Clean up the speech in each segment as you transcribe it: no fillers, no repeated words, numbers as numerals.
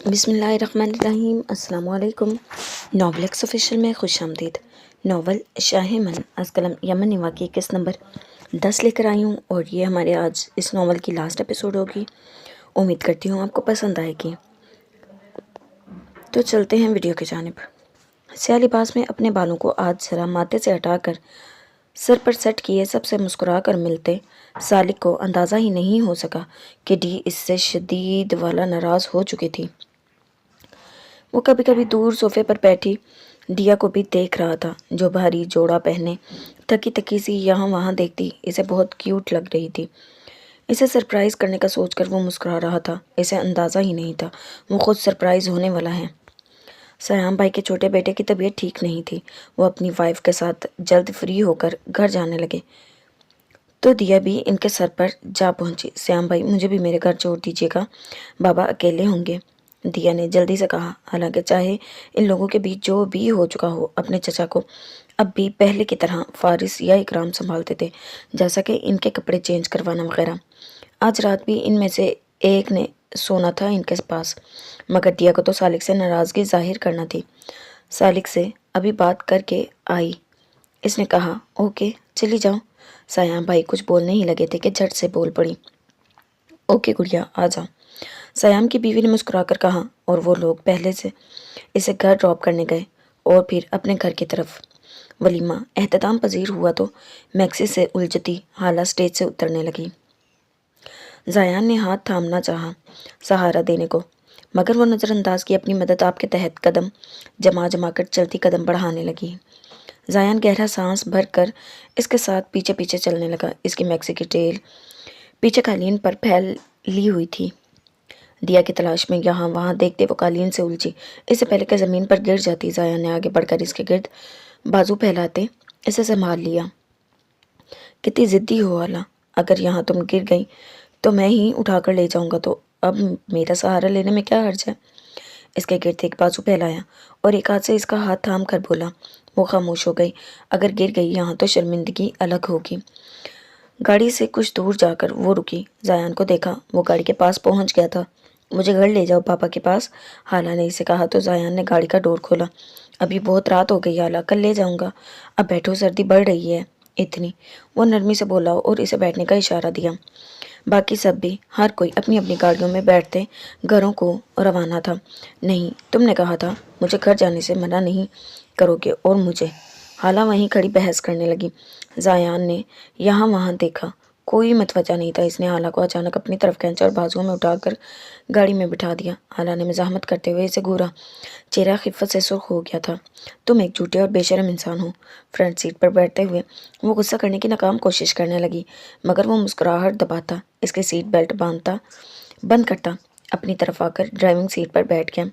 بسم اللہ الرحمن الرحیم۔ السلام علیکم۔ ناولکس آفیشیل میں خوش آمدید۔ ناول شاہ من از قلم یمن نوا کی قسط نمبر 10 لے کر آئی ہوں، اور یہ ہمارے آج اس ناول کی لاسٹ ایپیسوڈ ہوگی۔ امید کرتی ہوں آپ کو پسند آئے گی۔ تو چلتے ہیں ویڈیو کی جانب۔ سیاہ لباس میں اپنے بالوں کو آج ذرا ماتھے سے ہٹا کر سر پر سیٹ کیے سب سے مسکرا کر ملتے سالک کو اندازہ ہی نہیں ہو سکا کہ ڈی اس سے شدید والا ناراض ہو چکی تھی۔ وہ کبھی کبھی دور صوفے پر بیٹھی دیا کو بھی دیکھ رہا تھا، جو بھاری جوڑا پہنے تھکی تھکی سی یہاں وہاں دیکھتی اسے بہت کیوٹ لگ رہی تھی۔ اسے سرپرائز کرنے کا سوچ کر وہ مسکرا رہا تھا۔ اسے اندازہ ہی نہیں تھا وہ خود سرپرائز ہونے والا ہے۔ سیام بھائی کے چھوٹے بیٹے کی طبیعت ٹھیک نہیں تھی۔ وہ اپنی وائف کے ساتھ جلد فری ہو کر گھر جانے لگے تو دیا بھی ان کے سر پر جا پہنچی۔ سیام بھائی مجھے بھی میرے گھر چھوڑ دیجیے گا، بابا اکیلے ہوں گے، دیا نے جلدی سے کہا۔ حالانکہ چاہے ان لوگوں کے بیچ جو بھی ہو چکا ہو، اپنے چچا کو اب بھی پہلے کی طرح فارس یا اکرام سنبھالتے تھے، جیسا کہ ان کے کپڑے چینج کروانا وغیرہ۔ آج رات بھی ان میں سے ایک نے سونا تھا ان کے پاس، مگر دیا کو تو سالک سے ناراضگی ظاہر کرنا تھی۔ سالک سے ابھی بات کر کے آئی، اس نے کہا اوکے چلی جاؤ۔ سیام بھائی کچھ بولنے ہی لگے تھے کہ جھٹ سے بول پڑی، اوکے گڑیا آ جاؤ۔ سیام کی بیوی نے مسکرا کر کہا، اور وہ لوگ پہلے سے اسے گھر ڈراپ کرنے گئے اور پھر اپنے گھر کی طرف۔ ولیمہ اختتام پذیر ہوا تو میکسی سے الجھتی حالہ سٹیج سے اترنے لگی۔ زیان نے ہاتھ تھامنا چاہا سہارا دینے کو، مگر وہ نظر انداز کی اپنی مدد آپ کے تحت قدم جما جما کر چلتی قدم بڑھانے لگی۔ زیان گہرا سانس بھر کر اس کے ساتھ پیچھے پیچھے چلنے لگا۔ اس کی میکسی کی ٹیل پیچھے قالین پر پھیلی ہوئی تھی۔ دیا کی تلاش میں یہاں وہاں دیکھتے وہ قالین سے الجھی، اس سے پہلے کہ زمین پر گر جاتی۔ زیان نے آگے بڑھ کر اس کے گرد بازو پھیلاتے اسے سنبھال لیا۔ کتنی ضدی ہو اعلیٰ، اگر یہاں تم گر گئی تو میں ہی اٹھا کر لے جاؤں گا، تو اب میرا سہارا لینے میں کیا حرج ہے؟ اس کے گرد ایک بازو پھیلایا اور ایک ہاتھ سے اس کا ہاتھ تھام کر بولا۔ وہ خاموش ہو گئی۔ اگر گر گئی یہاں تو شرمندگی الگ ہوگی۔ گاڑی سے کچھ دور جا کر وہ رکی۔ زیان کو دیکھا، وہ گاڑی کے پاس پہنچ گیا تھا۔ مجھے گھر لے جاؤ پاپا کے پاس، حالہ نے اسے کہا تو زیان نے گاڑی کا ڈور کھولا۔ ابھی بہت رات ہو گئی حالہ، کل لے جاؤں گا، اب بیٹھو، سردی بڑھ رہی ہے اتنی، وہ نرمی سے بولا اور اسے بیٹھنے کا اشارہ دیا۔ باقی سب بھی ہر کوئی اپنی اپنی گاڑیوں میں بیٹھتے گھروں کو روانہ تھا۔ نہیں، تم نے کہا تھا مجھے گھر جانے سے منع نہیں کرو گے، اور مجھے، حالہ وہیں کھڑی بحث کرنے لگی۔ زیان نے یہاں وہاں دیکھا، کوئی متوجہ نہیں تھا۔ اس نے حالہ کو اچانک اپنی طرف کھینچا اور بازوؤں میں اٹھا کر گاڑی میں بٹھا دیا۔ حالہ نے مزاحمت کرتے ہوئے اسے گھورا، چہرہ خفت سے سرخ ہو گیا تھا۔ تم ایک جھوٹے اور بے شرم انسان ہو۔ فرنٹ سیٹ پر بیٹھتے ہوئے وہ غصہ کرنے کی ناکام کوشش کرنے لگی، مگر وہ مسکراہٹ دباتا، اس کی سیٹ بیلٹ باندھتا بند کرتا، اپنی طرف آ کر ڈرائیونگ سیٹ پر بیٹھ گیا۔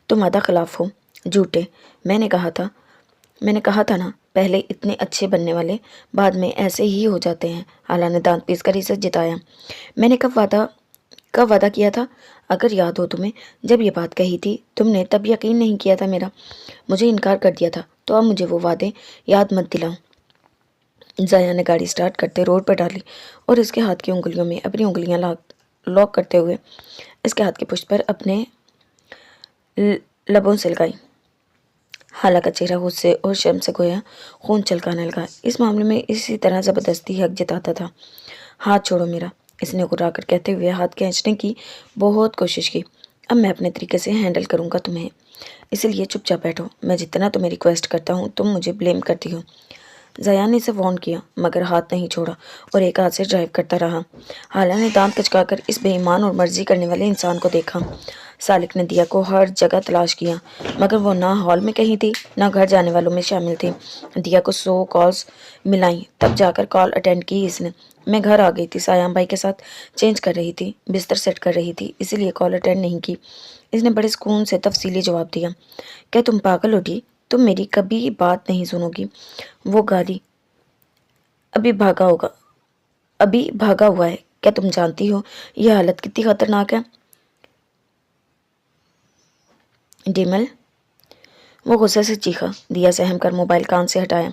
تم وعدہ خلاف ہو، جھوٹے، میں نے کہا تھا نا، پہلے اتنے اچھے بننے والے بعد میں ایسے ہی ہو جاتے ہیں۔ حالہ نے دانت پیس کر اسے جتایا۔ میں نے کب وعدہ کیا تھا؟ اگر یاد ہو تمہیں، جب یہ بات کہی تھی تم نے تب یقین نہیں کیا تھا میرا، مجھے انکار کر دیا تھا، تو اب مجھے وہ وعدے یاد مت دلاؤ۔ زیان نے گاڑی سٹارٹ کرتے روڈ پر ڈالی اور اس کے ہاتھ کی انگلیوں میں اپنی انگلیاں لاک کرتے ہوئے اس کے ہاتھ کی پشت پر اپنے لبوں سے لگائی۔ حالہ کا چہرہ غصے اور شرم سے گویا خون چھلکانے لگا۔ اس معاملے میں اسی طرح زبردستی حق جتاتا تھا۔ ہاتھ چھوڑو میرا، اس نے غرا کر کہتے ہوئے ہاتھ کھینچنے کی بہت کوشش کی۔ اب میں اپنے طریقے سے ہینڈل کروں گا تمہیں، اسی لیے چپ چاپ بیٹھو، میں جتنا تمہیں ریکویسٹ کرتا ہوں تم مجھے بلیم کرتی ہو۔ زیان نے اسے وارن کیا، مگر ہاتھ نہیں چھوڑا اور ایک ہاتھ سے ڈرائیو کرتا رہا۔ حالہ نے دانت کچکا کر اس بے ایمان اور مرضی کرنے والے انسان کو دیکھا۔ سالک نے دیا کو ہر جگہ تلاش کیا، مگر وہ نہ ہال میں کہیں تھی، نہ گھر جانے والوں میں شامل تھی۔ دیا کو 100 کالز ملائیں، تب جا کر کال اٹینڈ کی اس نے۔ میں گھر آ گئی تھی، سیام بھائی کے ساتھ چینج کر رہی تھی، بستر سیٹ کر رہی تھی، اسی لیے کال اٹینڈ نہیں کی، اس نے بڑے سکون سے تفصیلی جواب دیا۔ کیا تم پاگل ہو ڈی؟ تم میری کبھی بات نہیں سنو گی؟ وہ گاڑی ابھی بھاگا ہوا ہے، کیا تم جانتی ہو یہ حالت کتنی خطرناک ہے؟ ڈیمل، وہ غصے سے چیخا۔ دیا سہم کر موبائل کان سے ہٹایا۔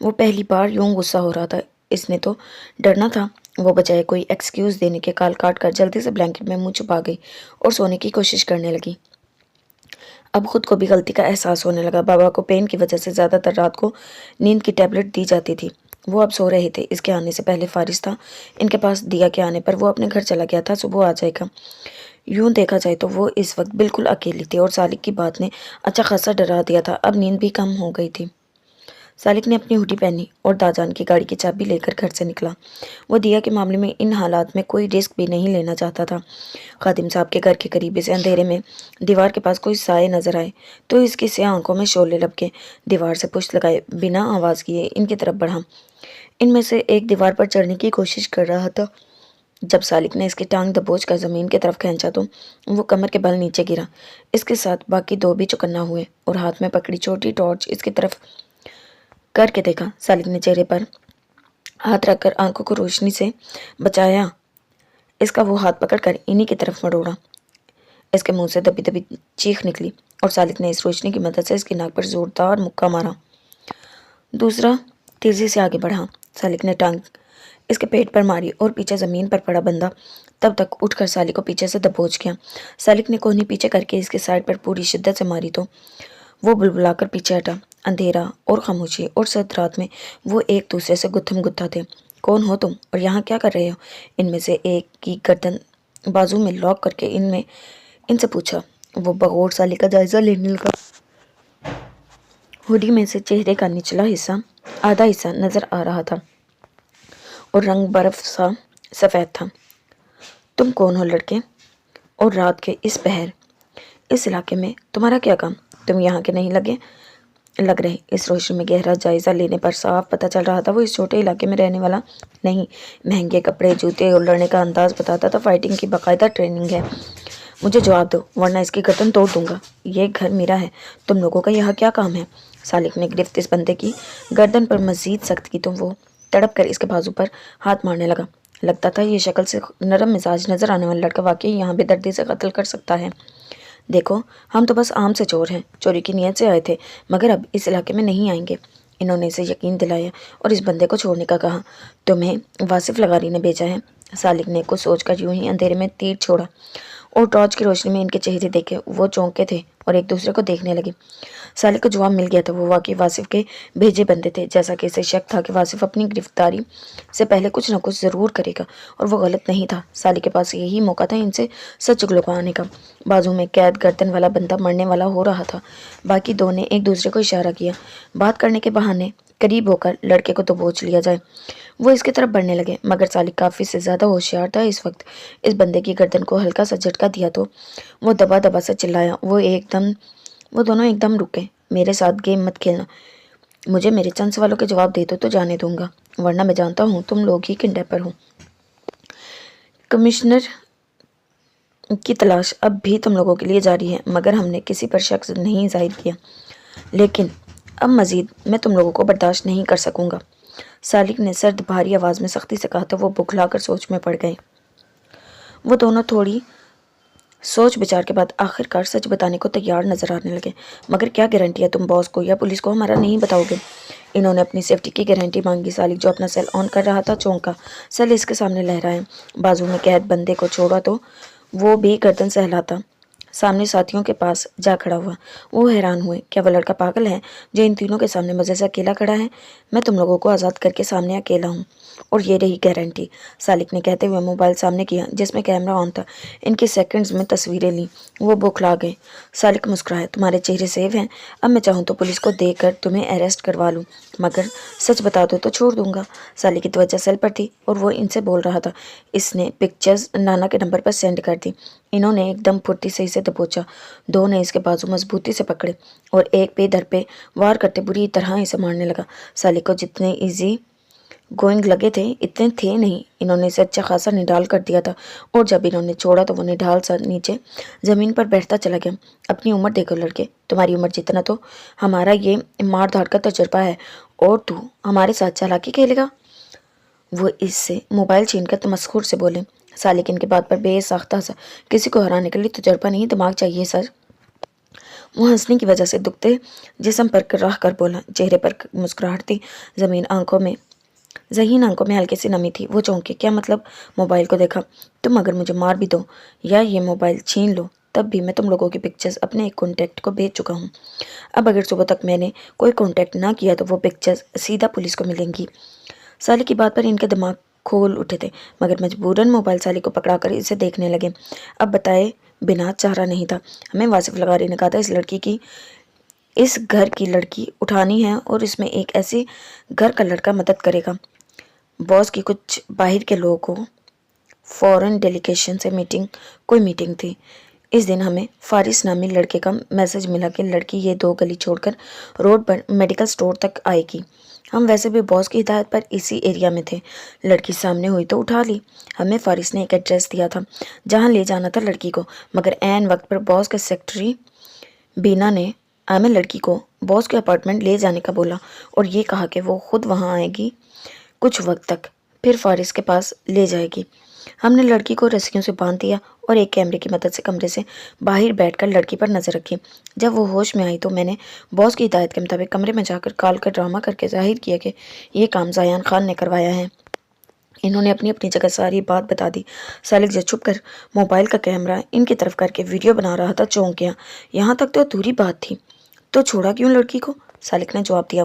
وہ پہلی بار یوں غصہ ہو رہا تھا، اس نے تو ڈرنا تھا۔ وہ بجائے کوئی ایکسکیوز دینے کے کال کاٹ کر جلدی سے بلینکٹ میں منہ چھپا گئی اور سونے کی کوشش کرنے لگی۔ اب خود کو بھی غلطی کا احساس ہونے لگا۔ بابا کو پین کی وجہ سے زیادہ تر رات کو نیند کی ٹیبلٹ دی جاتی تھی۔ وہ اب سو رہے تھے، اس کے آنے سے پہلے فارغ تھا۔ ان کے پاس دیا کے آنے پر وہ اپنے گھر چلا گیا تھا، صبح آ جائے گا۔ یوں دیکھا جائے تو وہ اس وقت بالکل اکیلی تھی اور سالک کی بات نے اچھا خاصا ڈرا دیا تھا۔ اب نیند بھی کم ہو گئی تھی۔ سالک نے اپنی ہوڈی پہنی اور داجان کی گاڑی کی چابی لے کر گھر سے نکلا۔ وہ دیا کے معاملے میں ان حالات میں کوئی رسک بھی نہیں لینا چاہتا تھا۔ خادم صاحب کے گھر کے قریب سے اندھیرے میں دیوار کے پاس کوئی سائے نظر آئے تو اس کی سیاہ آنکھوں میں شعلے لپکے۔ دیوار سے پشت لگائے بنا آواز کیے ان کی طرف بڑھا۔ ان میں سے ایک دیوار پر چڑھنے کی کوشش کر رہا تھا۔ جب سالک نے اس کی ٹانگ دبوچ کر زمین کی طرف کھینچا تو وہ کمر کے بل نیچے گرا۔ اس کے ساتھ باقی دو بھی چوکنا ہوئے اور ہاتھ میں پکڑی چھوٹی ٹارچ اس کی طرف کر کے دیکھا۔ سالک نے چہرے پر ہاتھ رکھ کر آنکھوں کو روشنی سے بچایا۔ اس کا وہ ہاتھ پکڑ کر انہی کی طرف مڑوڑا۔ اس کے منہ سے دبی دبی چیخ نکلی اور سالک نے اس روشنی کی مدد سے اس کی ناک پر زوردار مکہ مارا۔ دوسرا تیزی سے آگے بڑھا۔ سالک نے ٹانگ اس کے پیٹ پر ماری اور پیچھے زمین پر پڑا بندہ تب تک اٹھ کر سالک کو پیچھے سے دبوچ گیا۔ سالک نے کوہنی پیچھے کر کے اس کے سائڈ پر پوری شدت سے ماری تو وہ بلبلا کر پیچھے ہٹا۔ اندھیرا اور خاموشی اور سرد رات میں وہ ایک دوسرے سے گتھم گتھا تھے۔ کون ہو تم اور یہاں کیا کر رہے ہو؟ ان میں سے ایک کی گردن بازو میں لاک کر کے ان سے پوچھا۔ وہ بغور سالک کا جائزہ لینے لگا۔ ہوڈی میں سے چہرے کا نچلا حصہ آدھا حصہ نظر آ رہا تھا اور رنگ برف سا سفید تھا۔ تم کون ہو لڑکے؟ اور رات کے اس پہر اس علاقے میں تمہارا کیا کام؟ تم یہاں کے نہیں لگ رہے۔ اس روشنی میں گہرا جائزہ لینے پر صاف پتہ چل رہا تھا وہ اس چھوٹے علاقے میں رہنے والا نہیں۔ مہنگے کپڑے، جوتے اور لڑنے کا انداز بتاتا تھا فائٹنگ کی باقاعدہ ٹریننگ ہے۔ مجھے جواب دو ورنہ اس کی گردن توڑ دوں گا۔ یہ گھر میرا ہے، تم لوگوں کا یہاں کیا کام ہے؟ سالک نے گرفت اس بندے کی گردن پر مزید سخت کی تو وہ تڑپ کر اس کے بازو پر ہاتھ مارنے لگا۔ لگتا تھا یہ شکل سے نرم مزاج نظر آنے والا لڑکا واقعی یہاں بے دردی سے قتل کر سکتا ہے۔ دیکھو ہم تو بس عام سے چور ہیں، چوری کی نیت سے آئے تھے مگر اب اس علاقے میں نہیں آئیں گے۔ انہوں نے اسے یقین دلایا اور اس بندے کو چھوڑنے کا کہا۔ تمہیں واصف لغاری نے بھیجا ہے؟ سالک نے کچھ سوچ کر یوں ہی اندھیرے میں تیر چھوڑا اور ٹارچ کی روشنی میں ان کے چہرے دیکھے۔ وہ چونکے تھے اور ایک دوسرے کو دیکھنے لگے۔ سالک کو جواب مل گیا تھا، وہ واقعی واصف کے بھیجے بندے تھے۔ جیسا کہ اسے شک تھا کہ واصف اپنی گرفتاری سے پہلے کچھ نہ کچھ ضرور کرے گا اور وہ غلط نہیں تھا۔ سالک کے پاس یہی موقع تھا ان سے سچ لکوانے کا۔ بازو میں قید گردن والا بندہ مرنے والا ہو رہا تھا۔ باقی دو نے ایک دوسرے کو اشارہ کیا۔ بات کرنے کے بہانے قریب ہو کر لڑکے کو دبوچ لیا جائے۔ وہ اس کی طرف بڑھنے لگے مگر سالک کافی سے زیادہ ہوشیار تھا۔ اس وقت اس بندے کی گردن کو ہلکا سا جھٹکا دیا تو وہ دبا دبا سے چلایا۔ وہ دونوں ایک دم رک گئے۔ میرے ساتھ گیم مت کھیلنا، مجھے میرے چند سوالوں کے جواب دے دو تو جانے دوں گا ورنہ میں جانتا ہوں تم لوگ ہی کڈنیپر ہو۔ کمشنر کی تلاش اب بھی تم لوگوں کے لیے جاری ہے مگر ہم نے کسی پر شک نہیں ظاہر کیا، لیکن اب مزید میں تم لوگوں کو برداشت نہیں کر سکوں گا۔ سالک نے سرد بھاری آواز میں سختی سے کہا تو وہ بکھلا کر سوچ میں پڑ گئے۔ وہ دونوں تھوڑی سوچ بچار کے بعد آخر کار سچ بتانے کو تیار نظر آنے لگے۔ مگر کیا گارنٹی ہے تم باس کو یا پولیس کو ہمارا نہیں بتاؤ گے؟ انہوں نے اپنی سیفٹی کی گارنٹی مانگی۔ سالک جو اپنا سیل آن کر رہا تھا چونکا۔ سیل اس کے سامنے لہرائے، بازو میں قید بندے کو چھوڑا تو وہ بھی گردن سہلاتا سامنے ساتھیوں کے پاس جا کھڑا ہوا۔ وہ حیران ہوئے، کیا وہ لڑکا پاگل ہے جو ان تینوں کے سامنے مزے سے اکیلا کھڑا ہے؟ میں تم لوگوں کو آزاد کر کے سامنے اکیلا ہوں اور یہ رہی گارنٹی۔ سالک نے کہتے ہوئے موبائل سامنے کیا جس میں کیمرہ آن تھا۔ ان کی سیکنڈز میں تصویریں لیں۔ وہ بوکھلا گئے۔ سالک مسکرائے، تمہارے چہرے سیو ہیں، اب میں چاہوں تو پولیس کو دے کر تمہیں اریسٹ کروا لوں مگر سچ بتا دو تو چھوڑ دوں گا۔ سالک کی توجہ سیل پر تھی اور وہ ان سے بول رہا تھا۔ اس نے پکچرز نانا کے نمبر پر سینڈ کر دی۔ انہوں نے ایک دم پھرتی سے اسے دبوچا۔ دو نے اس کے بازو مضبوطی سے پکڑے اور ایک پہ در پہ وار کرتے بری طرح اسے مارنے لگا۔ سالک کو جتنے ایزی گوئنگ لگے تھے اتنے تھے نہیں۔ انہوں نے اسے اچھا خاصا نڈال کر دیا تھا اور جب انہوں نے چھوڑا تو وہ نڈال سا نیچے زمین پر بیٹھتا چلا گیا۔ اپنی عمر دیکھو لڑکے، تمہاری عمر جتنا تو ہمارا یہ مار دھاڑ کا تجربہ ہے اور تو ہمارے ساتھ چالاکی کھیلے گا؟ وہ اس سے موبائل چھین کر تمسخر سے بولے۔ سالک ان کی بات پر بے ساختہ سا، کسی کو ہرانے کے لیے تجربہ نہیں دماغ چاہیے سر۔ وہ ہنسنے کی وجہ سے دکھتے جسم پر راہ کر بولا، چہرے پر مسکراہٹ تھی، ذہین آنکھوں میں ہلکی سی نمی تھی۔ وہ چونکے، کیا مطلب؟ موبائل کو دیکھا، تم اگر مجھے مار بھی دو یا یہ موبائل چھین لو तब भी मैं तुम लोगों की पिक्चर्स अपने एक कॉन्टैक्ट को भेज चुका हूँ। अब अगर सुबह तक मैंने कोई कॉन्टैक्ट ना किया तो वो पिक्चर्स सीधा पुलिस को मिलेंगी। साली की बात पर इनके दिमाग खोल उठे थे, मगर मजबूरन मोबाइल साली को पकड़ाकर इसे देखने लगे। अब बताए बिना चारा नहीं था। हमें वासिफ लगारी ने कहा था इस घर की लड़की उठानी है और इसमें एक ऐसी घर का लड़का मदद करेगा। बॉस की कुछ बाहर के लोगों को फॉरेन डेलीगेशन से कोई मीटिंग थी। इस दिन हमें फारिस नामी लड़के का मैसेज मिला कि लड़की ये 2 गली छोड़कर रोड पर मेडिकल स्टोर तक आएगी। हम वैसे भी बॉस की हिदायत पर इसी एरिया में थे। लड़की सामने हुई तो उठा ली। हमें फारिस ने एक एड्रेस दिया था जहां ले जाना था लड़की को, मगर ऐन वक्त पर बॉस के सेक्रेटरी बीना ने हमें लड़की को बॉस के अपार्टमेंट ले जाने का बोला और ये कहा कि वो खुद वहां आएगी कुछ वक्त तक, फिर फारिस के पास ले जाएगी। हमने लड़की को रस्सियों से बांध दिया और एक कैमरे की मदद से कमरे से बाहर बैठकर लड़की पर नजर रखी। जब वो होश में आई तो मैंने बॉस की हिदायत के मुताबिक कमरे में जाकर काल का ड्रामा करके जाहिर किया कि ये काम जायान खान ने करवाया है। इन्होंने अपनी अपनी जगह सारी बात बता दी। सालिक जो छुप कर मोबाइल का कैमरा इनकी तरफ करके वीडियो बना रहा था चौंक गया। यहाँ तक तो अधूरी बात थी, तो छोड़ा क्यों लड़की को? सालिक ने जवाब दिया।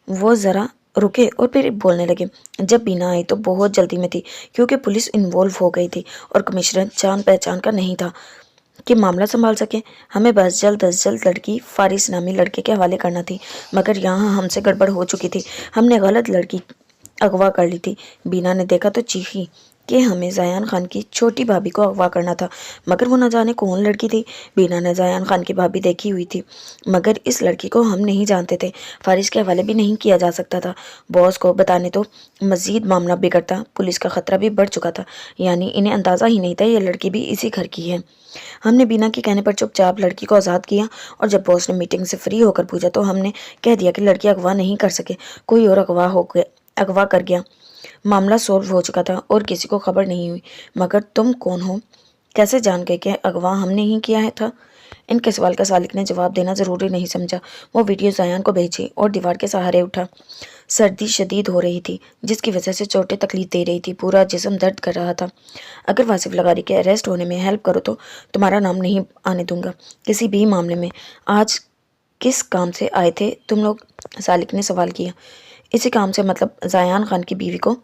वो ज़रा रुके और फिर बोलने लगे। जब बीना आई तो बहुत जल्दी में थी क्योंकि पुलिस इन्वॉल्व हो गई थी और कमिश्नर जान पहचान का नहीं था कि मामला संभाल सके। हमें बस जल्द अज जल्द लड़की फारिस नामी लड़के के हवाले करना थी, मगर यहाँ हमसे गड़बड़ हो चुकी थी। हमने गलत लड़की अगवा कर ली थी। बीना ने देखा तो चीखी कि हमें जायान खान की छोटी भाभी को अगवा करना था, मगर वो न जाने कौन लड़की थी। बीना ने जायान खान की भाभी देखी हुई थी, मगर इस लड़की को हम नहीं जानते थे। फारिस के हवाले भी नहीं किया जा सकता था। बॉस को बताने तो मजीद मामला बिगड़ता। पुलिस का खतरा भी बढ़ चुका था, यानी इन्हें अंदाज़ा ही नहीं था ये लड़की भी इसी घर की है। हमने बीना के कहने पर चुपचाप लड़की को आज़ाद किया और जब बॉस ने मीटिंग से फ्री होकर पूछा तो हमने कह दिया कि लड़की अगवा नहीं कर सके, कोई और अगवा कर गया। मामला सॉल्व हो चुका था और किसी को खबर नहीं हुई। मगर तुम कौन हो? कैसे जान गए कि अगवा हमने ही किया है था? इनके सवाल का सालिक ने जवाब देना ज़रूरी नहीं समझा। वो वीडियो जायान को भेजी और दीवार के सहारे उठा। सर्दी शदीद हो रही थी जिसकी वजह से चोटें तकलीफ दे रही थी। पूरा जिस्म दर्द कर रहा था। अगर वासिफ लगारी के अरेस्ट होने में हेल्प करो तो तुम्हारा नाम नहीं आने दूंगा किसी भी मामले में। आज किस काम से आए थे तुम लोग? सालिक ने सवाल किया। इसी काम से, मतलब जायान खान की बीवी को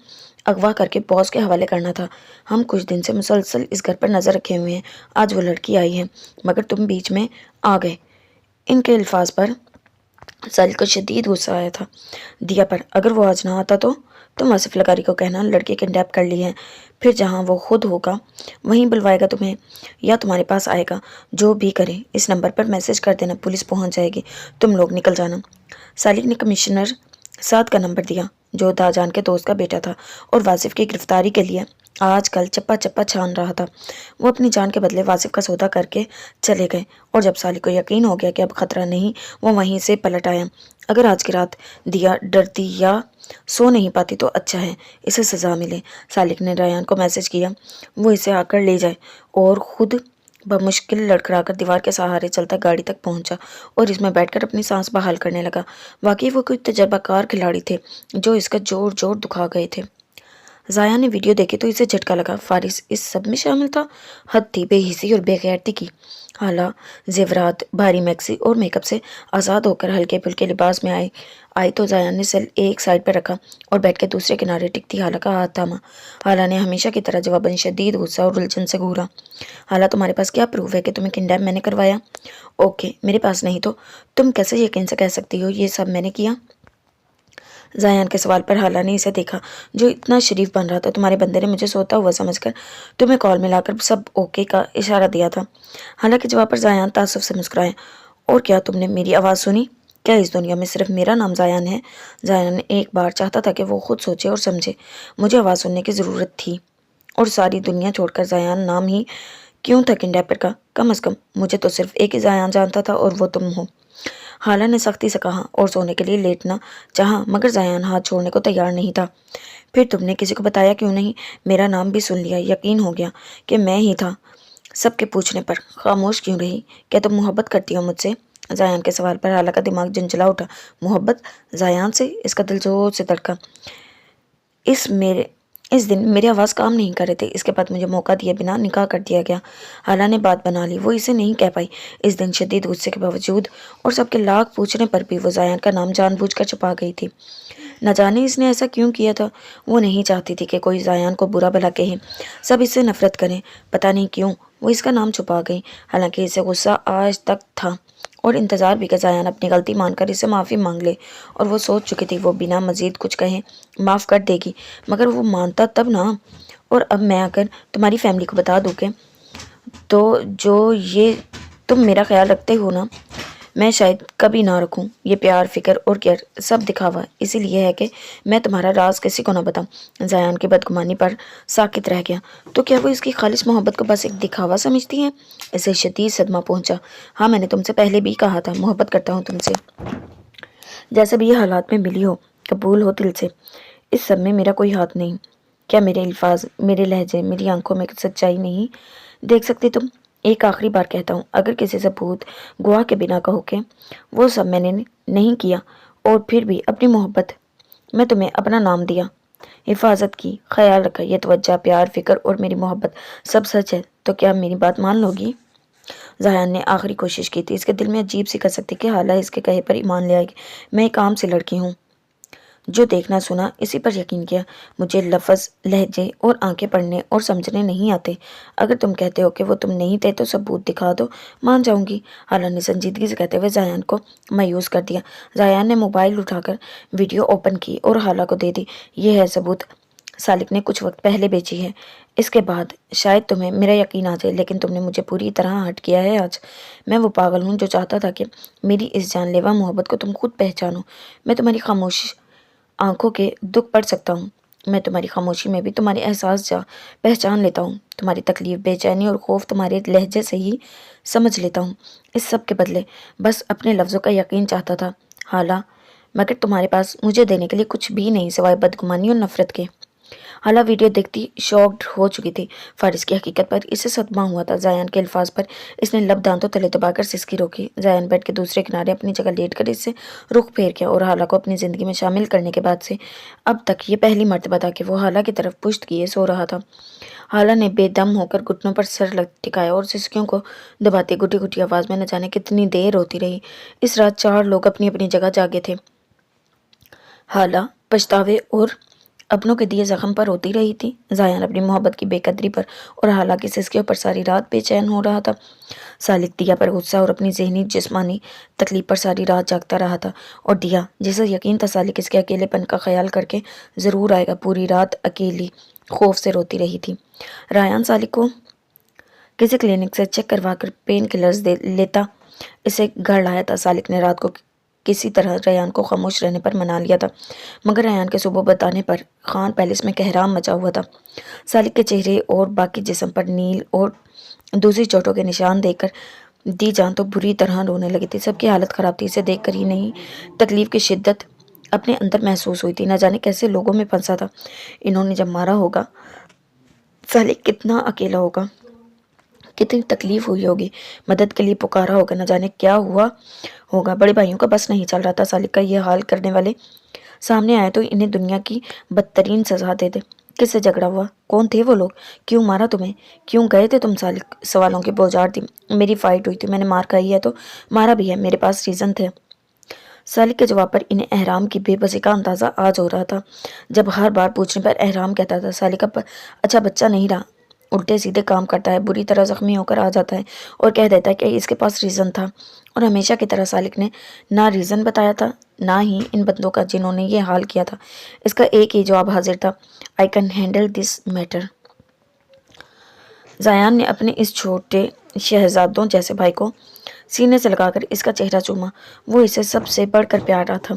अगवा करके बॉस के हवाले करना था। हम कुछ दिन से मुसलसल इस घर पर नज़र रखे हुए हैं। आज वो लड़की आई है मगर तुम बीच में आ गए। इनके अल्फाज पर सालिक को शदीद गुस्सा आया था। दिया पर अगर वो आज ना आता तो तुम वासिफ लगारी को कहना लड़की किडनैप कर ली है, फिर जहाँ वो खुद होगा वहीं बुलवाएगा तुम्हें या तुम्हारे पास आएगा। जो भी करे इस नंबर पर मैसेज कर देना, पुलिस पहुँच जाएगी। तुम लोग निकल जाना। सालिक ने कमिश्नर साद का नंबर दिया जो दाजान के दोस्त का बेटा था और वासिफ की गिरफ्तारी के लिए आजकल चप्पा चप्पा छान रहा था। वो अपनी जान के बदले वासिफ का सौदा करके चले गए और जब सालिक को यकीन हो गया कि अब खतरा नहीं, वो वहीं से पलट आया। अगर आज की रात दिया डरती या सो नहीं पाती तो अच्छा है, इसे सज़ा मिले। सालिक ने रायान को मैसेज किया वो इसे आकर ले जाए और ख़ुद बमुश्किल लड़खड़ाकर दीवार के सहारे चलता गाड़ी तक पहुंचा और इसमें बैठकर अपनी सांस बहाल करने लगा। वाकई वो कोई तजर्बाकार खिलाड़ी थे जो इसका जोर जोर दुखा गए थे। जाया ने वीडियो देखी तो इसे झटका लगा। फारिस इस सब में शामिल था। हद थी बेहिसी और बेगैरती की। हाला जेवरात भारी मैक्सी और मेकअप से आज़ाद होकर हल्के फुल्के लिबास में आई तो जाया ने सेल एक साइड पर रखा और बैठ के दूसरे किनारे टिकती हाला का हाथ थामा। हाला ने हमेशा की तरह जवाबन शदीद गुस्सा और उलझन से घूरा। हाला तुम्हारे पास क्या प्रूफ है कि तुम्हें किडनैप मैंने करवाया? ओके, मेरे पास नहीं तो तुम कैसे यकीन से कह सकती हो ये सब मैंने किया? जायान के सवाल पर हाला ने इसे देखा जो इतना शरीफ बन रहा था। तुम्हारे बंदे ने मुझे सोता हुआ समझकर तुम्हें कॉल मिलाकर सब ओके का इशारा दिया था। हाला के जवाब पर जायान तासुफ से मुस्कुराए। और क्या तुमने मेरी आवाज़ सुनी? क्या इस दुनिया में सिर्फ मेरा नाम जायान है? जायान ने एक बार चाहता था कि वो खुद सोचे और समझे। मुझे आवाज़ सुनने की ज़रूरत थी और सारी दुनिया छोड़कर जायान नाम ही क्यों था किडनैपर का? कम अज़ कम मुझे तो सिर्फ एक ही जायान जानता था और वो तुम हो। हाला ने सख्ती से कहा और सोने के लिए लेटना चाहा, मगर जायान हाथ छोड़ने को तैयार नहीं था। फिर तुमने किसी को बताया क्यों नहीं? मेरा नाम भी सुन लिया, यकीन हो गया कि मैं ही था। सबके पूछने पर खामोश क्यों रही? क्या तुम मोहब्बत करती हो मुझसे? जायान के सवाल पर हाला का दिमाग झंझला उठा। मोहब्बत? जायान से? इसका दिल जोर से धड़का। اس دن میری آواز کام نہیں کر رہے تھے، اس کے بعد مجھے موقع دیے بنا نکاح کر دیا گیا۔ حالہ نے بات بنا لی، وہ اسے نہیں کہہ پائی۔ اس دن شدید غصے کے باوجود اور سب کے لاکھ پوچھنے پر بھی وہ زیان کا نام جان بوجھ کر چھپا گئی تھی۔ نہ جانے اس نے ایسا کیوں کیا تھا، وہ نہیں چاہتی تھی کہ کوئی زیان کو برا بھلا کہے، سب اس سے نفرت کریں۔ پتہ نہیں کیوں وہ اس کا نام چھپا گئی، حالانکہ اسے غصہ آج تک تھا اور انتظار بھی کہ زیان اپنی غلطی مان کر اسے معافی مانگ لے، اور وہ سوچ چکی تھی وہ بنا مزید کچھ کہے معاف کر دے گی، مگر وہ مانتا تب نا۔ اور اب میں اگر تمہاری فیملی کو بتا دوں کہ تو جو یہ تم میرا خیال رکھتے ہو نا، میں شاید کبھی نہ رکھوں۔ یہ پیار، فکر اور کیئر سب دکھاوا اسی لیے ہے کہ میں تمہارا راز کسی کو نہ بتاؤں۔ زیان کی بدگمانی پر ساکت رہ گیا۔ تو کیا وہ اس کی خالص محبت کو بس ایک دکھاوا سمجھتی ہیں؟ اسے شدید صدمہ پہنچا۔ ہاں، میں نے تم سے پہلے بھی کہا تھا، محبت کرتا ہوں تم سے، جیسے بھی یہ حالات میں ملی ہو، قبول ہو دل سے۔ اس سب میں میرا کوئی ہاتھ نہیں۔ کیا میرے الفاظ، میرے لہجے، میری آنکھوں میں سچائی نہیں دیکھ سکتے تم؟ ایک آخری بار کہتا ہوں، اگر کسی ثبوت گواہ کے بنا کہو کہ وہ سب میں نے نہیں کیا، اور پھر بھی اپنی محبت میں تمہیں اپنا نام دیا، حفاظت کی، خیال رکھا، یہ توجہ، پیار، فکر اور میری محبت سب سچ ہے، تو کیا میری بات مان لو گی؟ زیان نے آخری کوشش کی تھی۔ اس کے دل میں عجیب سی کسک تھی کہ حالہ اس کے کہے پر ایمان لے آئے گی۔ میں ایک عام سی لڑکی ہوں جو دیکھنا سنا اسی پر یقین کیا۔ مجھے لفظ، لہجے اور آنکھیں پڑھنے اور سمجھنے نہیں آتے۔ اگر تم کہتے ہو کہ وہ تم نہیں تھے تو ثبوت دکھا دو، مان جاؤں گی۔ حالہ نے سنجیدگی سے کہتے ہوئے زیان کو مایوس کر دیا۔ زیان نے موبائل اٹھا کر ویڈیو اوپن کی اور حالہ کو دے دی۔ یہ ہے ثبوت، سالک نے کچھ وقت پہلے بیچی ہے۔ اس کے بعد شاید تمہیں میرا یقین آ جائے، لیکن تم نے مجھے پوری طرح ہرٹ کیا ہے آج۔ میں وہ پاگل ہوں جو چاہتا تھا کہ میری اس جان لیوا محبت کو تم خود پہچانو۔ میں تمہاری خاموش آنکھوں کے دکھ پڑھ سکتا ہوں، میں تمہاری خاموشی میں بھی تمہارے احساس پہچان لیتا ہوں، تمہاری تکلیف، بے چینی اور خوف تمہارے لہجے سے ہی سمجھ لیتا ہوں۔ اس سب کے بدلے بس اپنے لفظوں کا یقین چاہتا تھا حالہ، مگر تمہارے پاس مجھے دینے کے لیے کچھ بھی نہیں سوائے بدگمانی اور نفرت کے۔ حالہ ویڈیو دیکھتی شاکڈ ہو چکی تھی۔ فارس کی حقیقت پر اسے صدمہ ہوا تھا۔ زیان کے الفاظ پر اس نے لب دانتوں تلے دبا کر سسکی روکی۔ زیان بیڈ کے دوسرے کنارے اپنی جگہ لیٹ کر اس سے رخ پھیر گیا اور حالہ کو اپنی زندگی میں شامل کرنے کے بعد سے اب تک یہ پہلی مرتبہ تھا کہ وہ حالہ کی طرف پشت کیے سو رہا تھا۔ حالہ نے بے دم ہو کر گھٹنوں پر سر ٹکایا اور سسکیوں کو دباتے گھٹی گھٹی آواز میں نہ جانے کتنی دیر روتی رہی۔ اس رات 4 لوگ اپنی اپنی جگہ جاگے تھے۔ حالہ پچھتاوے اور اپنوں کے دیے زخم پر روتی رہی تھی، زیان اپنی محبت کی بے قدری پر اور حالہ کی سسکیوں پر ساری رات بے چین ہو رہا تھا۔ سالک دیا پر غصہ اور اپنی ذہنی جسمانی تکلیف پر ساری رات جاگتا رہا تھا، اور دیا جسے یقین تھا سالک اس کے اکیلے پن کا خیال کر کے ضرور آئے گا، پوری رات اکیلی خوف سے روتی رہی تھی۔ ریان سالک کو کسی کلینک سے چیک کروا کر پین کلرز لیتا اسے گھر لایا تھا۔ سالک نے رات کو کسی طرح ریان کو خاموش رہنے پر منا لیا تھا، مگر ریان کے صبح بتانے پر خان پیلس میں کہرام مچا ہوا تھا۔ سالک کے چہرے اور باقی جسم پر نیل اور دوسری چوٹوں کے نشان دیکھ کر دی جان تو بری طرح رونے لگی تھی۔ سب کی حالت خراب تھی، اسے دیکھ کر ہی نہیں تکلیف کی شدت اپنے اندر محسوس ہوئی تھی۔ نہ جانے کیسے لوگوں میں پھنسا تھا۔ انہوں نے جب مارا ہوگا، سالک کتنا اکیلا ہوگا، کتنی تکلیف ہوئی ہوگی، مدد کے لیے پکارا ہوگا، نہ جانے کیا ہوا ہوگا۔ بڑے بھائیوں کا بس نہیں چل رہا تھا سالک کا یہ حال کرنے والے سامنے آئے تو انہیں دنیا کی بدترین سزا دے دے۔ کس سے جھگڑا ہوا؟ کون تھے وہ لوگ؟ کیوں مارا تمہیں؟ کیوں گئے تھے تم؟ سالک سوالوں کی بوجھار تھی۔ میری فائٹ ہوئی تھی، میں نے مار کھائی ہے تو مارا بھی ہے، میرے پاس ریزن تھے۔ سالک کے جواب پر انہیں احرام کی بے بسی کا اندازہ آج ہو رہا تھا۔ جب ہر بار پوچھنے پر احرام کہتا تھا سالک اب اچھا بچہ نہیں رہا، الٹے سیدھے کام کرتا ہے، بری طرح زخمی ہو کر آ جاتا ہے اور کہہ دیتا ہے کہ اس کے پاس ریزن تھا، اور ہمیشہ کی طرح سالک نے نہ ریزن بتایا تھا نہ ہی ان بندوں کا جنہوں نے یہ حال کیا تھا۔ اس کا ایک ہی جواب حاضر تھا، I can handle this matter۔ Ziyan نے اپنے اس چھوٹے شہزادوں جیسے بھائی کو سینے سے لگا کر اس کا چہرہ چوما۔ وہ اسے سب سے بڑھ کر پیارا تھا۔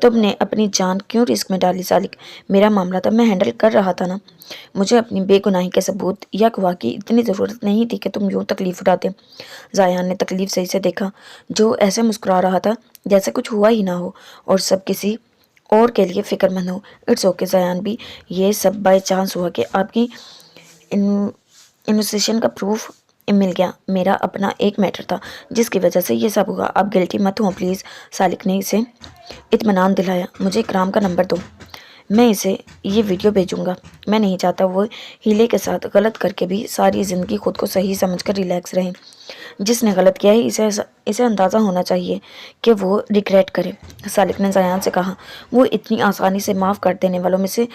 تم نے اپنی جان کیوں رسک میں ڈالی سالک؟ میرا معاملہ تھا، میں ہینڈل کر رہا تھا نا۔ مجھے اپنی بے گناہی کے ثبوت یا گواہ کی اتنی ضرورت نہیں تھی کہ تم یوں تکلیف اٹھاتے۔ زیان نے تکلیف سے اسے دیکھا جو ایسے مسکرا رہا تھا جیسے کچھ ہوا ہی نہ ہو اور سب کسی اور کے لیے فکر مند ہو۔ اٹس اوکے زیان بھی، یہ سب بائی چانس ہوا کہ آپ کی انوسیشن کا پروف مل گیا۔ میرا اپنا ایک میٹر تھا جس کی وجہ سے یہ سب ہوا، آپ گلٹی مت ہوں پلیز۔ سالک نے اسے اطمینان دلایا۔ مجھے اکرام کا نمبر دو، मैं इसे ये वीडियो भेजूंगा। मैं नहीं चाहता वो हीले के साथ गलत करके भी सारी ज़िंदगी खुद को सही समझकर रिलैक्स रहे। जिसने गलत किया है इसे अंदाज़ा होना चाहिए कि वो रिग्रेट करे। सालिक ने ज़यान से कहा। वो इतनी आसानी से माफ़ कर देने वालों में से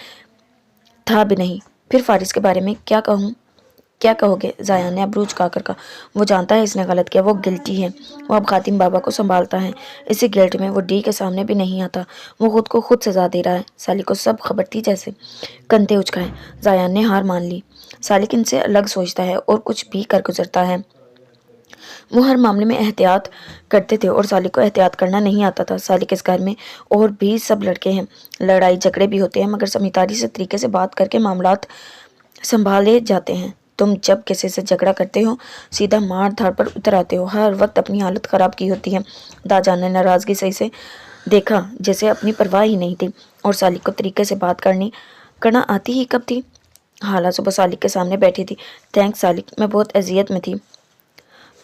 था भी नहीं। फिर फारिस के बारे में क्या कहोगे? ज़ायान ने अब्रूज झुकाकर कहा। वो जानता है इसने गलत किया, वो गिल्टी है। वो अब खातिम बाबा को संभालता है। इसी गिल्ट में वो डी के सामने भी नहीं आता। वो खुद को खुद सजा दे रहा है। सालिक को सब खबर थी जैसे। कंधे उचकाए ज़ायान ने हार मान ली। सालिक इनसे अलग सोचता है और कुछ भी कर गुजरता है। वो हर मामले में एहतियात करते थे और सालिक को एहतियात करना नहीं आता था। सालिक इस घर में और भी सब लड़के हैं, लड़ाई झगड़े भी होते हैं, मगर समझदारी से तरीके से बात करके मामलात संभाले जाते हैं। तुम जब किसी से झगड़ा करते हो सीधा मार धाड़ पर उतर आते हो, हर वक्त अपनी हालत खराब की होती है। दाजान ने नाराज़गी सही से देखा जैसे अपनी परवाह ही नहीं थी। और सालिक को तरीके से बात करना आती ही कब थी? हाला सुबह सालिक के सामने बैठी थी। थैंक्स सालिक, मैं बहुत अजियत में थी।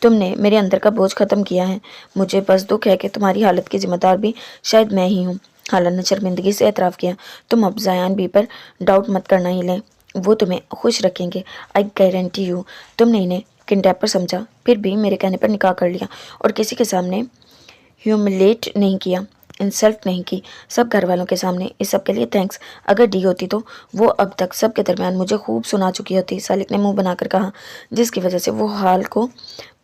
तुमने मेरे अंदर का बोझ ख़त्म किया है। मुझे बस दुख है कि तुम्हारी हालत की जिम्मेदार भी शायद मैं ही हूँ। हाला ने शर्मिंदगी से एतराफ़ किया। तुम अब ज़यान भी पर डाउट मत करना ही लें, वो तुम्हें खुश रखेंगे, आई गारंटी यू। तुमने इन्हें किडनैपर समझा, फिर भी मेरे कहने पर निकाह कर लिया और किसी के सामने ह्यूमिलेट नहीं किया, इंसल्ट नहीं की, सब घर वालों के सामने। इस सब के लिए थैंक्स। अगर डी होती तो वो अब तक सब के दरमियान मुझे खूब सुना चुकी होती। सालिक ने मुंह बनाकर कहा, जिसकी वजह से वो हाल को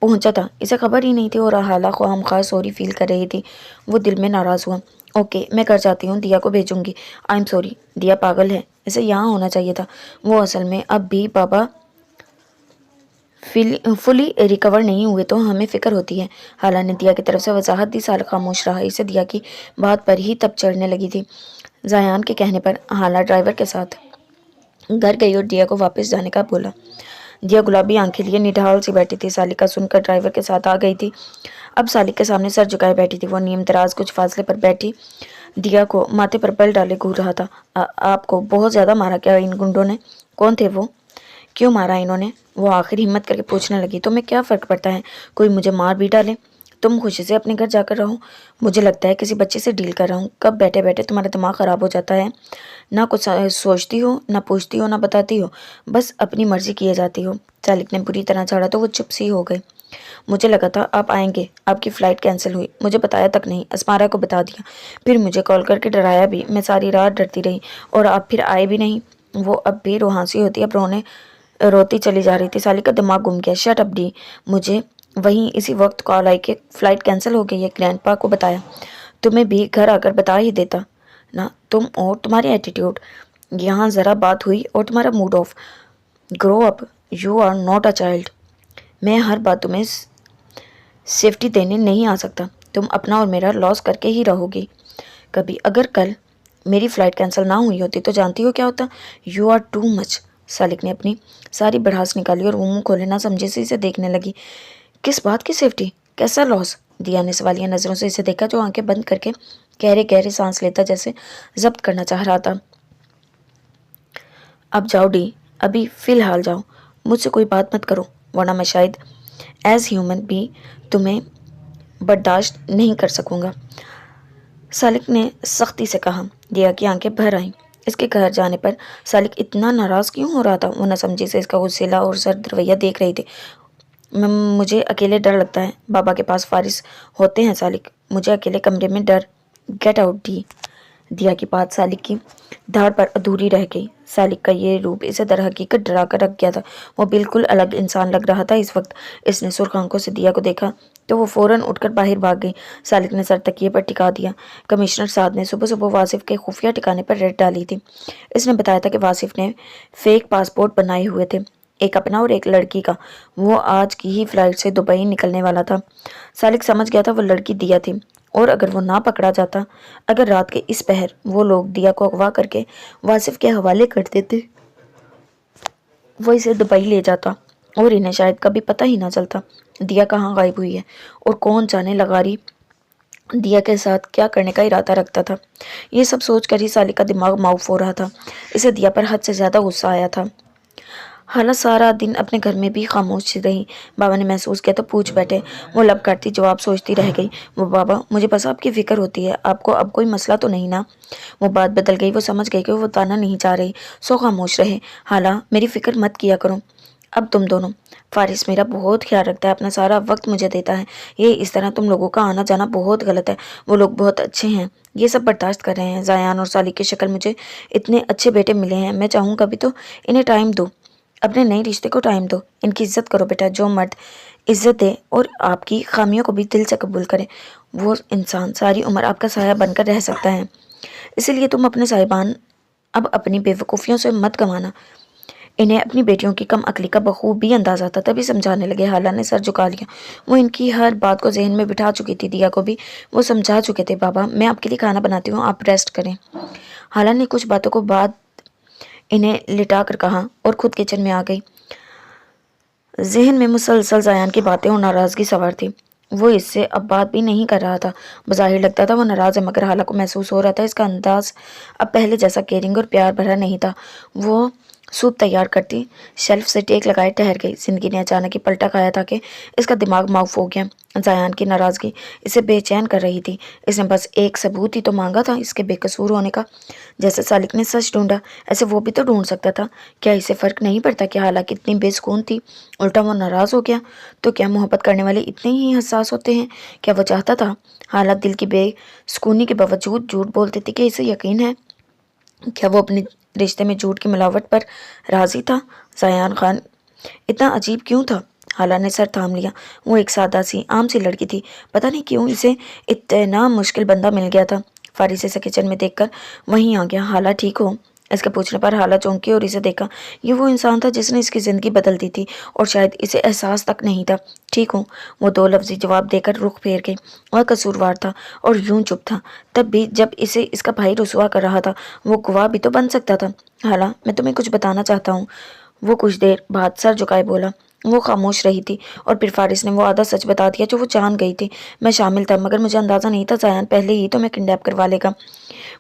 पहुंचा था। इसे खबर ही नहीं थी और हाला ख्वाम खा सॉरी फील कर रही थी। वो दिल में नाराज़ हुआ। ओके, मैं कर जाती हूँ, दिया को भेजूंगी। I am sorry. दिया पागल है, इसे यहाँ होना चाहिए था। वो असल में अब भी बाबा फुली रिकवर नहीं हुए तो हमें फ़िक्र होती है। हाला ने दिया की तरफ से वजाहत दी। साल खामोश रहा। इसे दिया की बात पर ही तब चढ़ने लगी थी। ज़यान के कहने पर हाला ड्राइवर के साथ घर गई और दिया को वापस जाने का बोला। दिया गुलाबी आंखें लिए निढाल सी बैठी थी। सालिका सुनकर ड्राइवर के साथ आ गई थी। अब सालिक के सामने सर झुकाए बैठी थी। वो नीम दराज कुछ फासले पर बैठी दिया को माथे पर बल डाले घूर रहा था। आपको बहुत ज़्यादा मारा क्या इन गुंडों ने? कौन थे वो? क्यों मारा इन्होंने? वो आखिर हिम्मत करके पूछने लगी। तुम्हें क्या फ़र्क पड़ता है, कोई मुझे मार भी डाले? तुम खुशी से अपने घर जाकर रहो। मुझे लगता है किसी बच्चे से डील कर रहा हूँ। कब बैठे बैठे तुम्हारा दिमाग ख़राब हो जाता है। ना कुछ सोचती हो, ना पूछती हो, ना बताती हो, बस अपनी मर्जी किए जाती हो। सालिक ने बुरी तरह झाड़ा तो वो चुप सी हो गई। मुझे लगा था आप आएंगे, आपकी फ़्लाइट कैंसिल हुई, मुझे बताया तक नहीं। अस्मारा को बता दिया, फिर मुझे कॉल करके डराया भी। मैं सारी रात डरती रही और आप फिर आए भी नहीं। वो अब भी रोहासी होती, अब रोती चली जा रही थी। सालिक का दिमाग घूम गया। Shut up D. मुझे वहीं इसी वक्त कॉल आई कि फ़्लाइट कैंसिल हो गई है। ग्रैंडपा को बताया। तुम्हें भी घर आकर बता ही देता ना। तुम और तुम्हारी एटीट्यूड। यहाँ ज़रा बात हुई और तुम्हारा mood off. Grow up, you are not a child. मैं हर बात तुम्हें सेफ्टी देने नहीं आ सकता। तुम अपना और मेरा लॉस करके ही रहोगी कभी। अगर कल मेरी फ़्लाइट कैंसिल ना हुई होती तो जानती हो क्या होता? You are too much. Salik ने अपनी सारी भड़ास निकाली और वो मुँह खोले ना समझे से इसे देखने लगी। किस बात की सेफ्टी, कैसा लॉस? दिया ने सवालिया नज़रों से इसे देखा, जो आंखें बंद करके गहरे गहरे सांस लेता जैसे जब्त करना चाह रहा था। अब जाओ डी, अभी फ़िलहाल जाओ। मुझसे कोई बात मत करो, वरना मैं शायद एज ह्यूमन भी तुम्हें बर्दाश्त नहीं कर सकूँगा। सालिक ने सख्ती से कहा। दिया की आंखें भर आईं। इसके घर जाने पर सालिक इतना नाराज़ क्यों हो रहा था? वो न समझी से इसका गुस्सेला और सर्द रवैया देख रही थी। मुझे अकेले डर लगता है। बाबा के पास फारिस होते हैं सालिक, मुझे अकेले कमरे में डर। Get out D. दिया की बात सालिक की धार पर अधूरी रह गई। सालिक का ये रूप इसे दर हकीकत डरा कर रख गया था। वो बिल्कुल अलग इंसान लग रहा था इस वक्त। इसने सुर्ख आंखों से दिया को देखा तो वो फौरन उठकर बाहर भाग गई। सालिक ने सर तकिए पर टिका दिया। कमिश्नर साहब ने सुबह सुबह वासिफ के खुफिया ठिकाने पर रेड डाली थी। इसने बताया था कि वासिफ ने फेक पासपोर्ट बनाए हुए थे, एक अपना और एक लड़की का। वो आज की ही फ्लाइट से दुबई निकलने वाला था। सालिक समझ गया था वो लड़की दिया थी, और अगर वो ना पकड़ा जाता, अगर रात के इस पहर वो लोग दिया को अगवा करके वासिफ के हवाले कर देते, वो इसे दुबई ले जाता और इन्हें शायद कभी पता ही ना चलता दिया कहाँ गायब हुई है। और कौन जाने लगारी दिया के साथ क्या करने का इरादा रखता था। ये सब सोच कर ही सालिक का दिमाग माउफ हो रहा था। इसे दिया पर हद से ज़्यादा गुस्सा आया था। حالہ سارا دن اپنے گھر میں بھی خاموش رہی۔ بابا نے محسوس کیا تو پوچھ بیٹھے۔ وہ لب کرتی جواب سوچتی رہ گئی۔ وہ بابا مجھے بس آپ کی فکر ہوتی ہے، آپ کو اب کوئی مسئلہ تو نہیں نا؟ وہ بات بدل گئی، وہ سمجھ گئی کہ وہ بتانا نہیں چاہ رہی، سو خاموش رہے۔ حالہ میری فکر مت کیا کرو، اب تم دونوں۔ فارس میرا بہت خیال رکھتا ہے، اپنا سارا وقت مجھے دیتا ہے، یہ اس طرح تم لوگوں کا آنا جانا بہت غلط ہے، وہ لوگ بہت اچھے ہیں، یہ سب برداشت کر رہے ہیں۔ زیان اور سالک کی شکل مجھے اتنے اچھے بیٹے ملے ہیں، میں چاہوں کبھی تو انہیں ٹائم دو، اپنے نئے رشتے کو ٹائم دو، ان کی عزت کرو بیٹا۔ جو مرد عزت دے اور آپ کی خامیوں کو بھی دل سے قبول کرے، وہ انسان ساری عمر آپ کا سایہ بن کر رہ سکتا ہے۔ اسی لیے تم اپنے صاحبان اب اپنی بے وقوفیوں سے مت گنوانا۔ انہیں اپنی بیٹیوں کی کم عقلی کا بخوبی اندازہ تھا، تبھی سمجھانے لگے۔ حالہ نے سر جھکا لیا، وہ ان کی ہر بات کو ذہن میں بٹھا چکی تھی، دیا کو بھی وہ سمجھا چکے تھے۔ بابا میں آپ کے لیے کھانا بناتی ہوں، آپ ریسٹ کریں۔ حالہ نے کچھ باتوں کو بعد انہیں لٹا کر کہا اور خود کچن میں آ گئی۔ ذہن میں مسلسل زیان کی باتیں اور ناراضگی سوار تھی، وہ اس سے اب بات بھی نہیں کر رہا تھا۔ بظاہر لگتا تھا وہ ناراض ہے، مگر حالہ کو محسوس ہو رہا تھا اس کا انداز اب پہلے جیسا کیئرنگ اور پیار بھرا نہیں تھا۔ وہ سوپ تیار کرتی شیلف سے ٹیک لگائے ٹھہر گئی۔ زندگی نے اچانک ہی پلٹا کھایا تھا کہ اس کا دماغ معاف ہو گیا۔ زیان کی ناراضگی اسے بے چین کر رہی تھی، اس نے بس ایک ثبوت ہی تو مانگا تھا اس کے بے قصور ہونے کا۔ جیسے سالک نے سچ ڈھونڈا، ایسے وہ بھی تو ڈھونڈ سکتا تھا۔ کیا اسے فرق نہیں پڑتا کہ حالہ کتنی بے سکون تھی؟ الٹا وہ ناراض ہو گیا۔ تو کیا محبت کرنے والے اتنے ہی حساس ہوتے ہیں؟ کیا وہ چاہتا تھا؟ حالہ دل کی بے سکونی کے باوجود جھوٹ بولتی تھی کہ اسے یقین ہے۔ کیا وہ اپنے رشتے میں جھوٹ کی ملاوٹ پر راضی تھا؟ زیان خان اتنا عجیب کیوں تھا؟ حالہ نے سر تھام لیا۔ وہ ایک سادہ سی عام سی لڑکی تھی، پتہ نہیں کیوں اسے اتنا مشکل بندہ مل گیا تھا۔ فارس اسے کچن میں دیکھ کر وہیں آ گیا۔ حالہ ٹھیک ہو؟ اس کے پوچھنے پر حالہ چونکی اور اسے دیکھا۔ یہ وہ انسان تھا جس نے اس کی زندگی بدل دی تھی، اور شاید اسے احساس تک نہیں تھا۔ ٹھیک ہوں، وہ دو لفظی جواب دے کر رخ پھیر گئی۔ وہ قصوروار تھا اور یوں چپ تھا، تب بھی جب اسے اس کا بھائی رسوا کر رہا تھا، وہ گواہ بھی تو بن سکتا تھا۔ حالہ میں تمہیں کچھ بتانا چاہتا ہوں، وہ کچھ دیر بعد سر جھکائے بولا۔ وہ خاموش رہی تھی اور پھر فارس نے وہ آدھا سچ بتا دیا جو وہ جان گئی تھی۔ میں شامل تھا، مگر مجھے اندازہ نہیں تھا زیان پہلے ہی تو میں کنڈیپ کروا لے گا،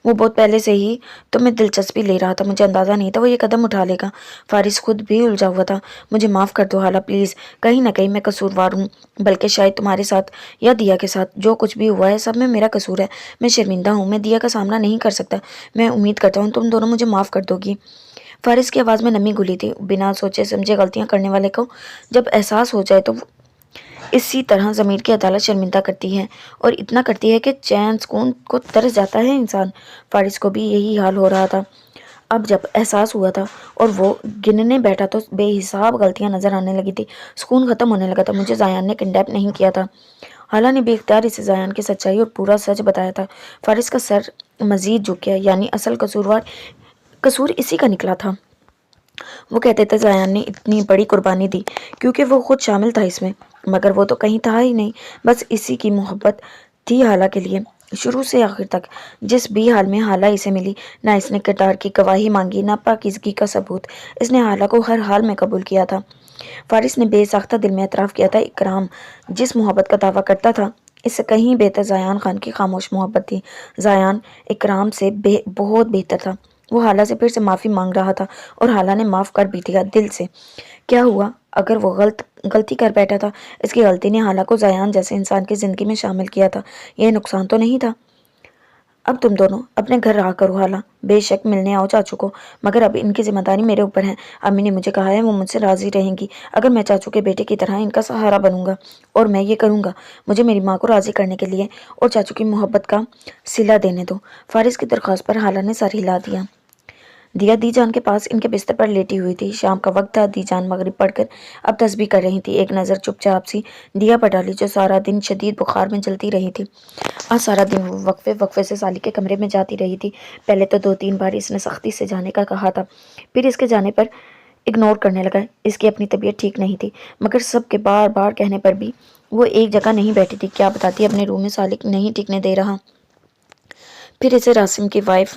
وہ بہت پہلے سے ہی تو میں دلچسپی لے رہا تھا، مجھے اندازہ نہیں تھا وہ یہ قدم اٹھا لے گا۔ فارس خود بھی الجھا ہوا تھا۔ مجھے معاف کر دو حالہ پلیز، کہیں نہ کہیں میں قصوروار ہوں، بلکہ شاید تمہارے ساتھ یا دیا کے ساتھ جو کچھ بھی ہوا ہے سب میں میرا قصور ہے۔ میں شرمندہ ہوں، میں دیا کا سامنا نہیں کر سکتا، میں امید کرتا ہوں تم دونوں مجھے معاف کر دو گی۔ فارس کی آواز میں نمی گھلی تھی۔ بنا سوچے سمجھے غلطیاں کرنے والے کو جب احساس ہو جائے تو اسی طرح ضمیر کی عدالت شرمندہ کرتی ہے، اور اتنا کرتی ہے کہ چین سکون کو ترس جاتا ہے انسان۔ فارس کو بھی یہی حال ہو رہا تھا۔ اب جب احساس ہوا تھا اور وہ گننے بیٹھا تو بے حساب غلطیاں نظر آنے لگی تھی، سکون ختم ہونے لگا تھا۔ مجھے زیان نے کنڈیپ نہیں کیا تھا۔ حالہ نے بے اختیار اسے زیان کی سچائی اور پورا سچ بتایا تھا۔ فارس کا سر مزید جھک گیا، یعنی اصل قصور اسی کا نکلا تھا۔ وہ کہتے تھے زیان نے اتنی بڑی قربانی دی کیونکہ وہ خود شامل تھا اس میں، مگر وہ تو کہیں تھا ہی نہیں، بس اسی کی محبت تھی حالہ کے لیے شروع سے آخر تک۔ جس بھی حال میں حالہ اسے ملی، نہ اس نے کردار کی گواہی مانگی نہ پاکیزگی کا ثبوت، اس نے حالہ کو ہر حال میں قبول کیا تھا۔ فارس نے بے ساختہ دل میں اعتراف کیا تھا، اکرام جس محبت کا دعویٰ کرتا تھا اس سے کہیں بہتر زیان خان کی خاموش محبت تھی۔ زیان اکرام سے بہت بہتر تھا۔ وہ حالہ سے پھر سے معافی مانگ رہا تھا اور حالہ نے معاف کر بھی دیا دل سے۔ کیا ہوا اگر وہ غلطی کر بیٹھا تھا؟ اس کی غلطی نے حالہ کو زیان جیسے انسان کی زندگی میں شامل کیا تھا، یہ نقصان تو نہیں تھا۔ اب تم دونوں اپنے گھر رہا کرو حالہ، بے شک ملنے آؤ چاچو کو، مگر اب ان کی ذمہ داری میرے اوپر ہے۔ امی نے مجھے کہا ہے وہ مجھ سے راضی رہیں گی اگر میں چاچو کے بیٹے کی طرح ان کا سہارا بنوں گا، اور میں یہ کروں گا۔ مجھے میری ماں کو راضی کرنے کے لیے اور چاچو کی محبت کا صلہ دینے دو۔ فارس کی درخواست پر حالہ نے سر ہلا دیا۔ دیا دی جان کے پاس ان کے بستر پر لیٹی ہوئی تھی۔ شام کا وقت تھا، دی جان مغرب پڑھ کر اب تسبیح کر رہی تھی۔ ایک نظر چپ چاپ سی دیا پر ڈالی جو سارا دن شدید بخار میں جلتی رہی تھی۔ آج سارا دن وہ وقفے وقفے سے سالک کے کمرے میں جاتی رہی تھی۔ پہلے تو 2-3 بار اس نے سختی سے جانے کا کہا تھا، پھر اس کے جانے پر اگنور کرنے لگا۔ اس کی اپنی طبیعت ٹھیک نہیں تھی، مگر سب کے بار بار کہنے پر بھی وہ ایک جگہ نہیں بیٹھی تھی۔ کیا بتاتی اپنے روم میں سالک نہیں ٹکنے دے رہا۔ پھر اسے راسم کی وائف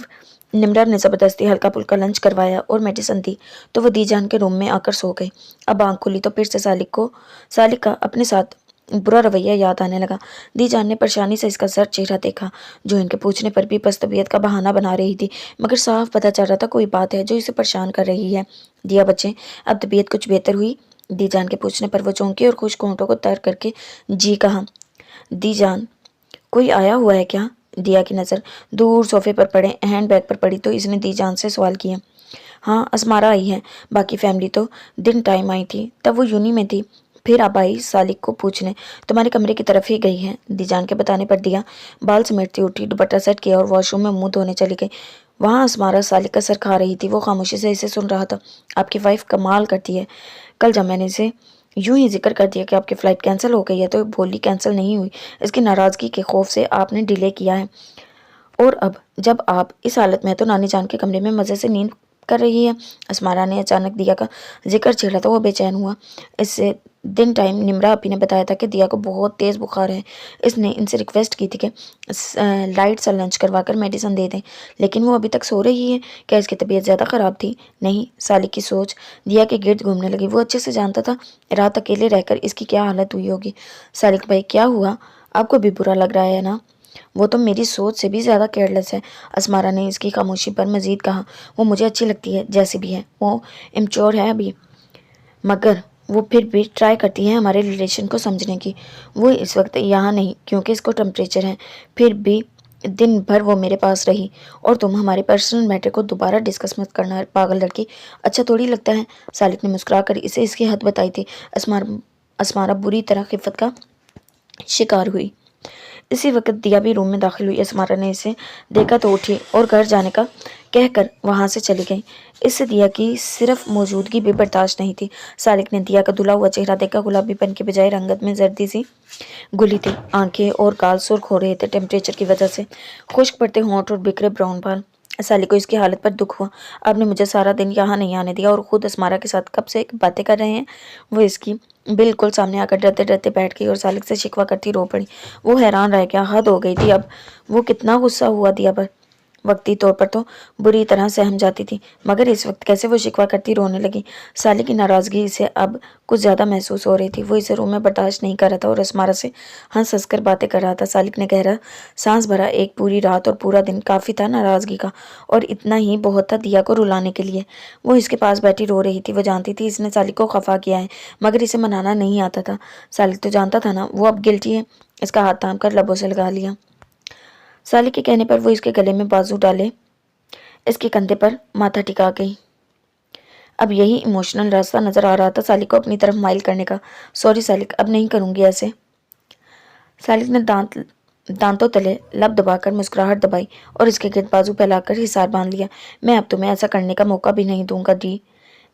نمرا نے زبردستی ہلکا پھلکا لنچ کروایا اور میڈیسن دی تو وہ دی جان کے روم میں آ کر سو گئی۔ اب آنکھ کھلی تو پھر سے سالک کا اپنے ساتھ बुरा रवैया याद आने लगा। दी जान ने परेशानी से इसका सर्द चेहरा देखा, जो इनके पूछने पर भी बस तबीयत का बहाना बना रही थी, मगर साफ पता चल रहा था कोई बात है जो इसे परेशान कर रही है। दिया बच्चे, अब तबीयत कुछ बेहतर हुई? दी जान के पूछने पर वो चौंकी और खुश होंठों को तर करके जी कहा। दी जान, कोई आया हुआ है क्या? दिया की नज़र दूर सोफे पर पड़े हैंड बैग पर पड़ी तो इसने दी जान से सवाल किया। हाँ, असमारा आई है, बाकी फैमिली तो दिन टाइम आई थी, तब वो यूनी में थी, फिर अब आई सालिक को पूछने, तुम्हारे कमरे की तरफ ही गई है। दीजान के बताने पर दिया बाल समेटती उठी, दुपट्टा सेट किया और वॉशरूम में मुंह धोने चली गई। वहाँ असमारा सालिक का सर खा रही थी, वो खामोशी से इसे सुन रहा था। आपकी वाइफ कमाल करती है, कल जब मैंने इसे यूं ही जिक्र कर दिया कि आपकी फ़्लाइट कैंसिल हो गई है तो बोली कैंसिल नहीं हुई, इसकी नाराज़गी के खौफ से आपने डिले किया है, और अब जब आप इस हालत में है तो नानी जान के कमरे में मज़े से नींद कर रही है। असमारा ने अचानक दिया का जिक्र छेड़ा तो वो बेचैन हुआ। इससे दिन टाइम निम्रा अपी ने बताया था कि दिया को बहुत तेज़ बुखार है। इसने इनसे रिक्वेस्ट की थी कि लाइट सा लंच करवा कर मेडिसिन दे दें, लेकिन वो अभी तक सो रही है। क्या इसकी तबीयत ज़्यादा ख़राब थी? नहीं। साली की सोच दिया के गिर्द घूमने लगी। वो अच्छे से जानता था रात अकेले रहकर इसकी क्या हालत हुई होगी। सालिक भाई, क्या हुआ? आपको भी बुरा लग रहा है ना? वो तो मेरी सोच से भी ज़्यादा केयरलेस है। असमारा ने इसकी खामोशी पर मजीद कहा। वो मुझे अच्छी लगती है जैसी भी है, वो इम्च्योर है अभी, मगर वो फिर भी ट्राई करती है हमारे रिलेशन को समझने की। वो इस वक्त यहाँ नहीं क्योंकि इसको टेम्परेचर है, फिर भी दिन भर वो मेरे पास रही, और तुम हमारे पर्सनल मैटर को दोबारा डिस्कस मत करना, पागल लड़की, अच्छा थोड़ी लगता है। सालिक ने मुस्कुरा कर इसे इसकी हद बताई थी। असमारा बुरी तरह खिफत का शिकार हुई। इसी वक्त दिया भी रूम में दाखिल हुई। असमारा ने इसे देखा तो उठी और घर जाने का कहकर वहां से चली गई। इससे दिया की सिर्फ मौजूदगी भी बर्दाश्त नहीं थी। सालिक ने दिया का धुला हुआ चेहरा देखा। गुलाबीपन के बजाय रंगत में जर्दी सी गुली थी, आंखें और गाल सुर्ख हो रहे थे टेम्परेचर की वजह से, खुश्क पड़ते होंठ और बिखरे ब्राउन बाल। साली को इसकी हालत पर दुख हुआ। आपने मुझे सारा दिन यहाँ नहीं आने दिया और खुद असमारा के साथ कब से बातें कर रहे हैं। वो इसकी बिल्कुल सामने आकर डरते डरते बैठ गई और सालिक से शिकवा करती रो पड़ी। वो हैरान रह गया, हद हो गई थी अब। वो कितना गुस्सा हुआ दिया पर। वक्ती तौर पर तो बुरी तरह सहम जाती थी, मगर इस वक्त कैसे वो शिकवा करती रोने लगी। साली की नाराज़गी इसे अब कुछ ज़्यादा महसूस हो रही थी। वो इसे रूम में बर्दाश्त नहीं कर रहा था और असमारा से हंस हंस कर बातें कर रहा था। सालिक ने गहरा सांस भरा। एक पूरी रात और पूरा दिन काफ़ी था नाराज़गी का, और इतना ही बहुत था दिया को रुलाने के लिए। वो इसके पास बैठी रो रही थी। वो जानती थी इसने सालिक को खफा किया है, मगर इसे मनाना नहीं आता था। सालिक तो जानता था ना वो अब गिल्टी है। इसका हाथ थाम कर लबों से लगा लिया। सालिक के कहने पर वो इसके गले में बाजू डाले इसके कंधे पर माथा टिका गई। अब यही इमोशनल रास्ता नजर आ रहा था सालिक को अपनी तरफ माइल करने का। सॉरी सालिक, अब नहीं करूंगी ऐसे। सालिक ने दांतों तले लब दबाकर मुस्कुराहट दबाई और इसके गिर्द बाजू फैलाकर हिसार बांध लिया। मैं अब तुम्हें ऐसा करने का मौका भी नहीं दूंगा दी।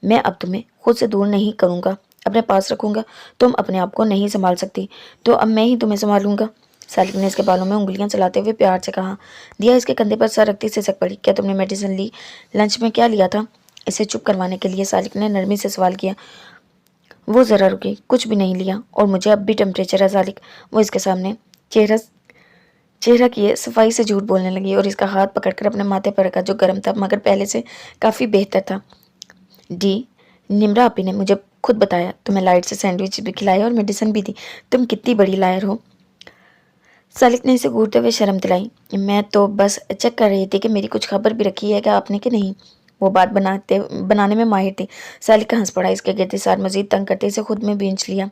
मैं अब तुम्हें खुद से दूर नहीं करूंगा, अपने पास रखूंगा। तुम अपने आप को नहीं संभाल सकती तो अब मैं ही तुम्हें संभालूंगा। सालिक ने इसके बालों में उंगलियां चलाते हुए प्यार से कहा। दिया इसके कंधे पर सर रखती सिसक पड़ी। क्या तुमने मेडिसिन ली? लंच में क्या लिया था? इसे चुप करवाने के लिए सालिक ने नरमी से सवाल किया। वो जरा रुकी। कुछ भी नहीं लिया, और मुझे अब भी टेम्परेचर है सालिक। वो इसके सामने चेहरा किए सफाई से झूठ बोलने लगी और इसका हाथ पकड़कर अपने माथे पर रखा, जो गर्म था मगर पहले से काफ़ी बेहतर था। डी, निम्रा आपी ने मुझे खुद बताया, तुम्हें लाइट से सैंडविच भी खिलाया और मेडिसिन भी दी। तुम कितनी बड़ी लायर हो। सालिक ने इसे घूरते हुए शर्म दिलाई। मैं तो बस चेक कर रही थी कि मेरी कुछ खबर भी रखी है क्या आपने कि नहीं। वो बात बनाने में माहिर थी। सालिक का हंस पड़ा। इसके गिरते सार मजीद तंग करते इसे खुद में बींच लिया।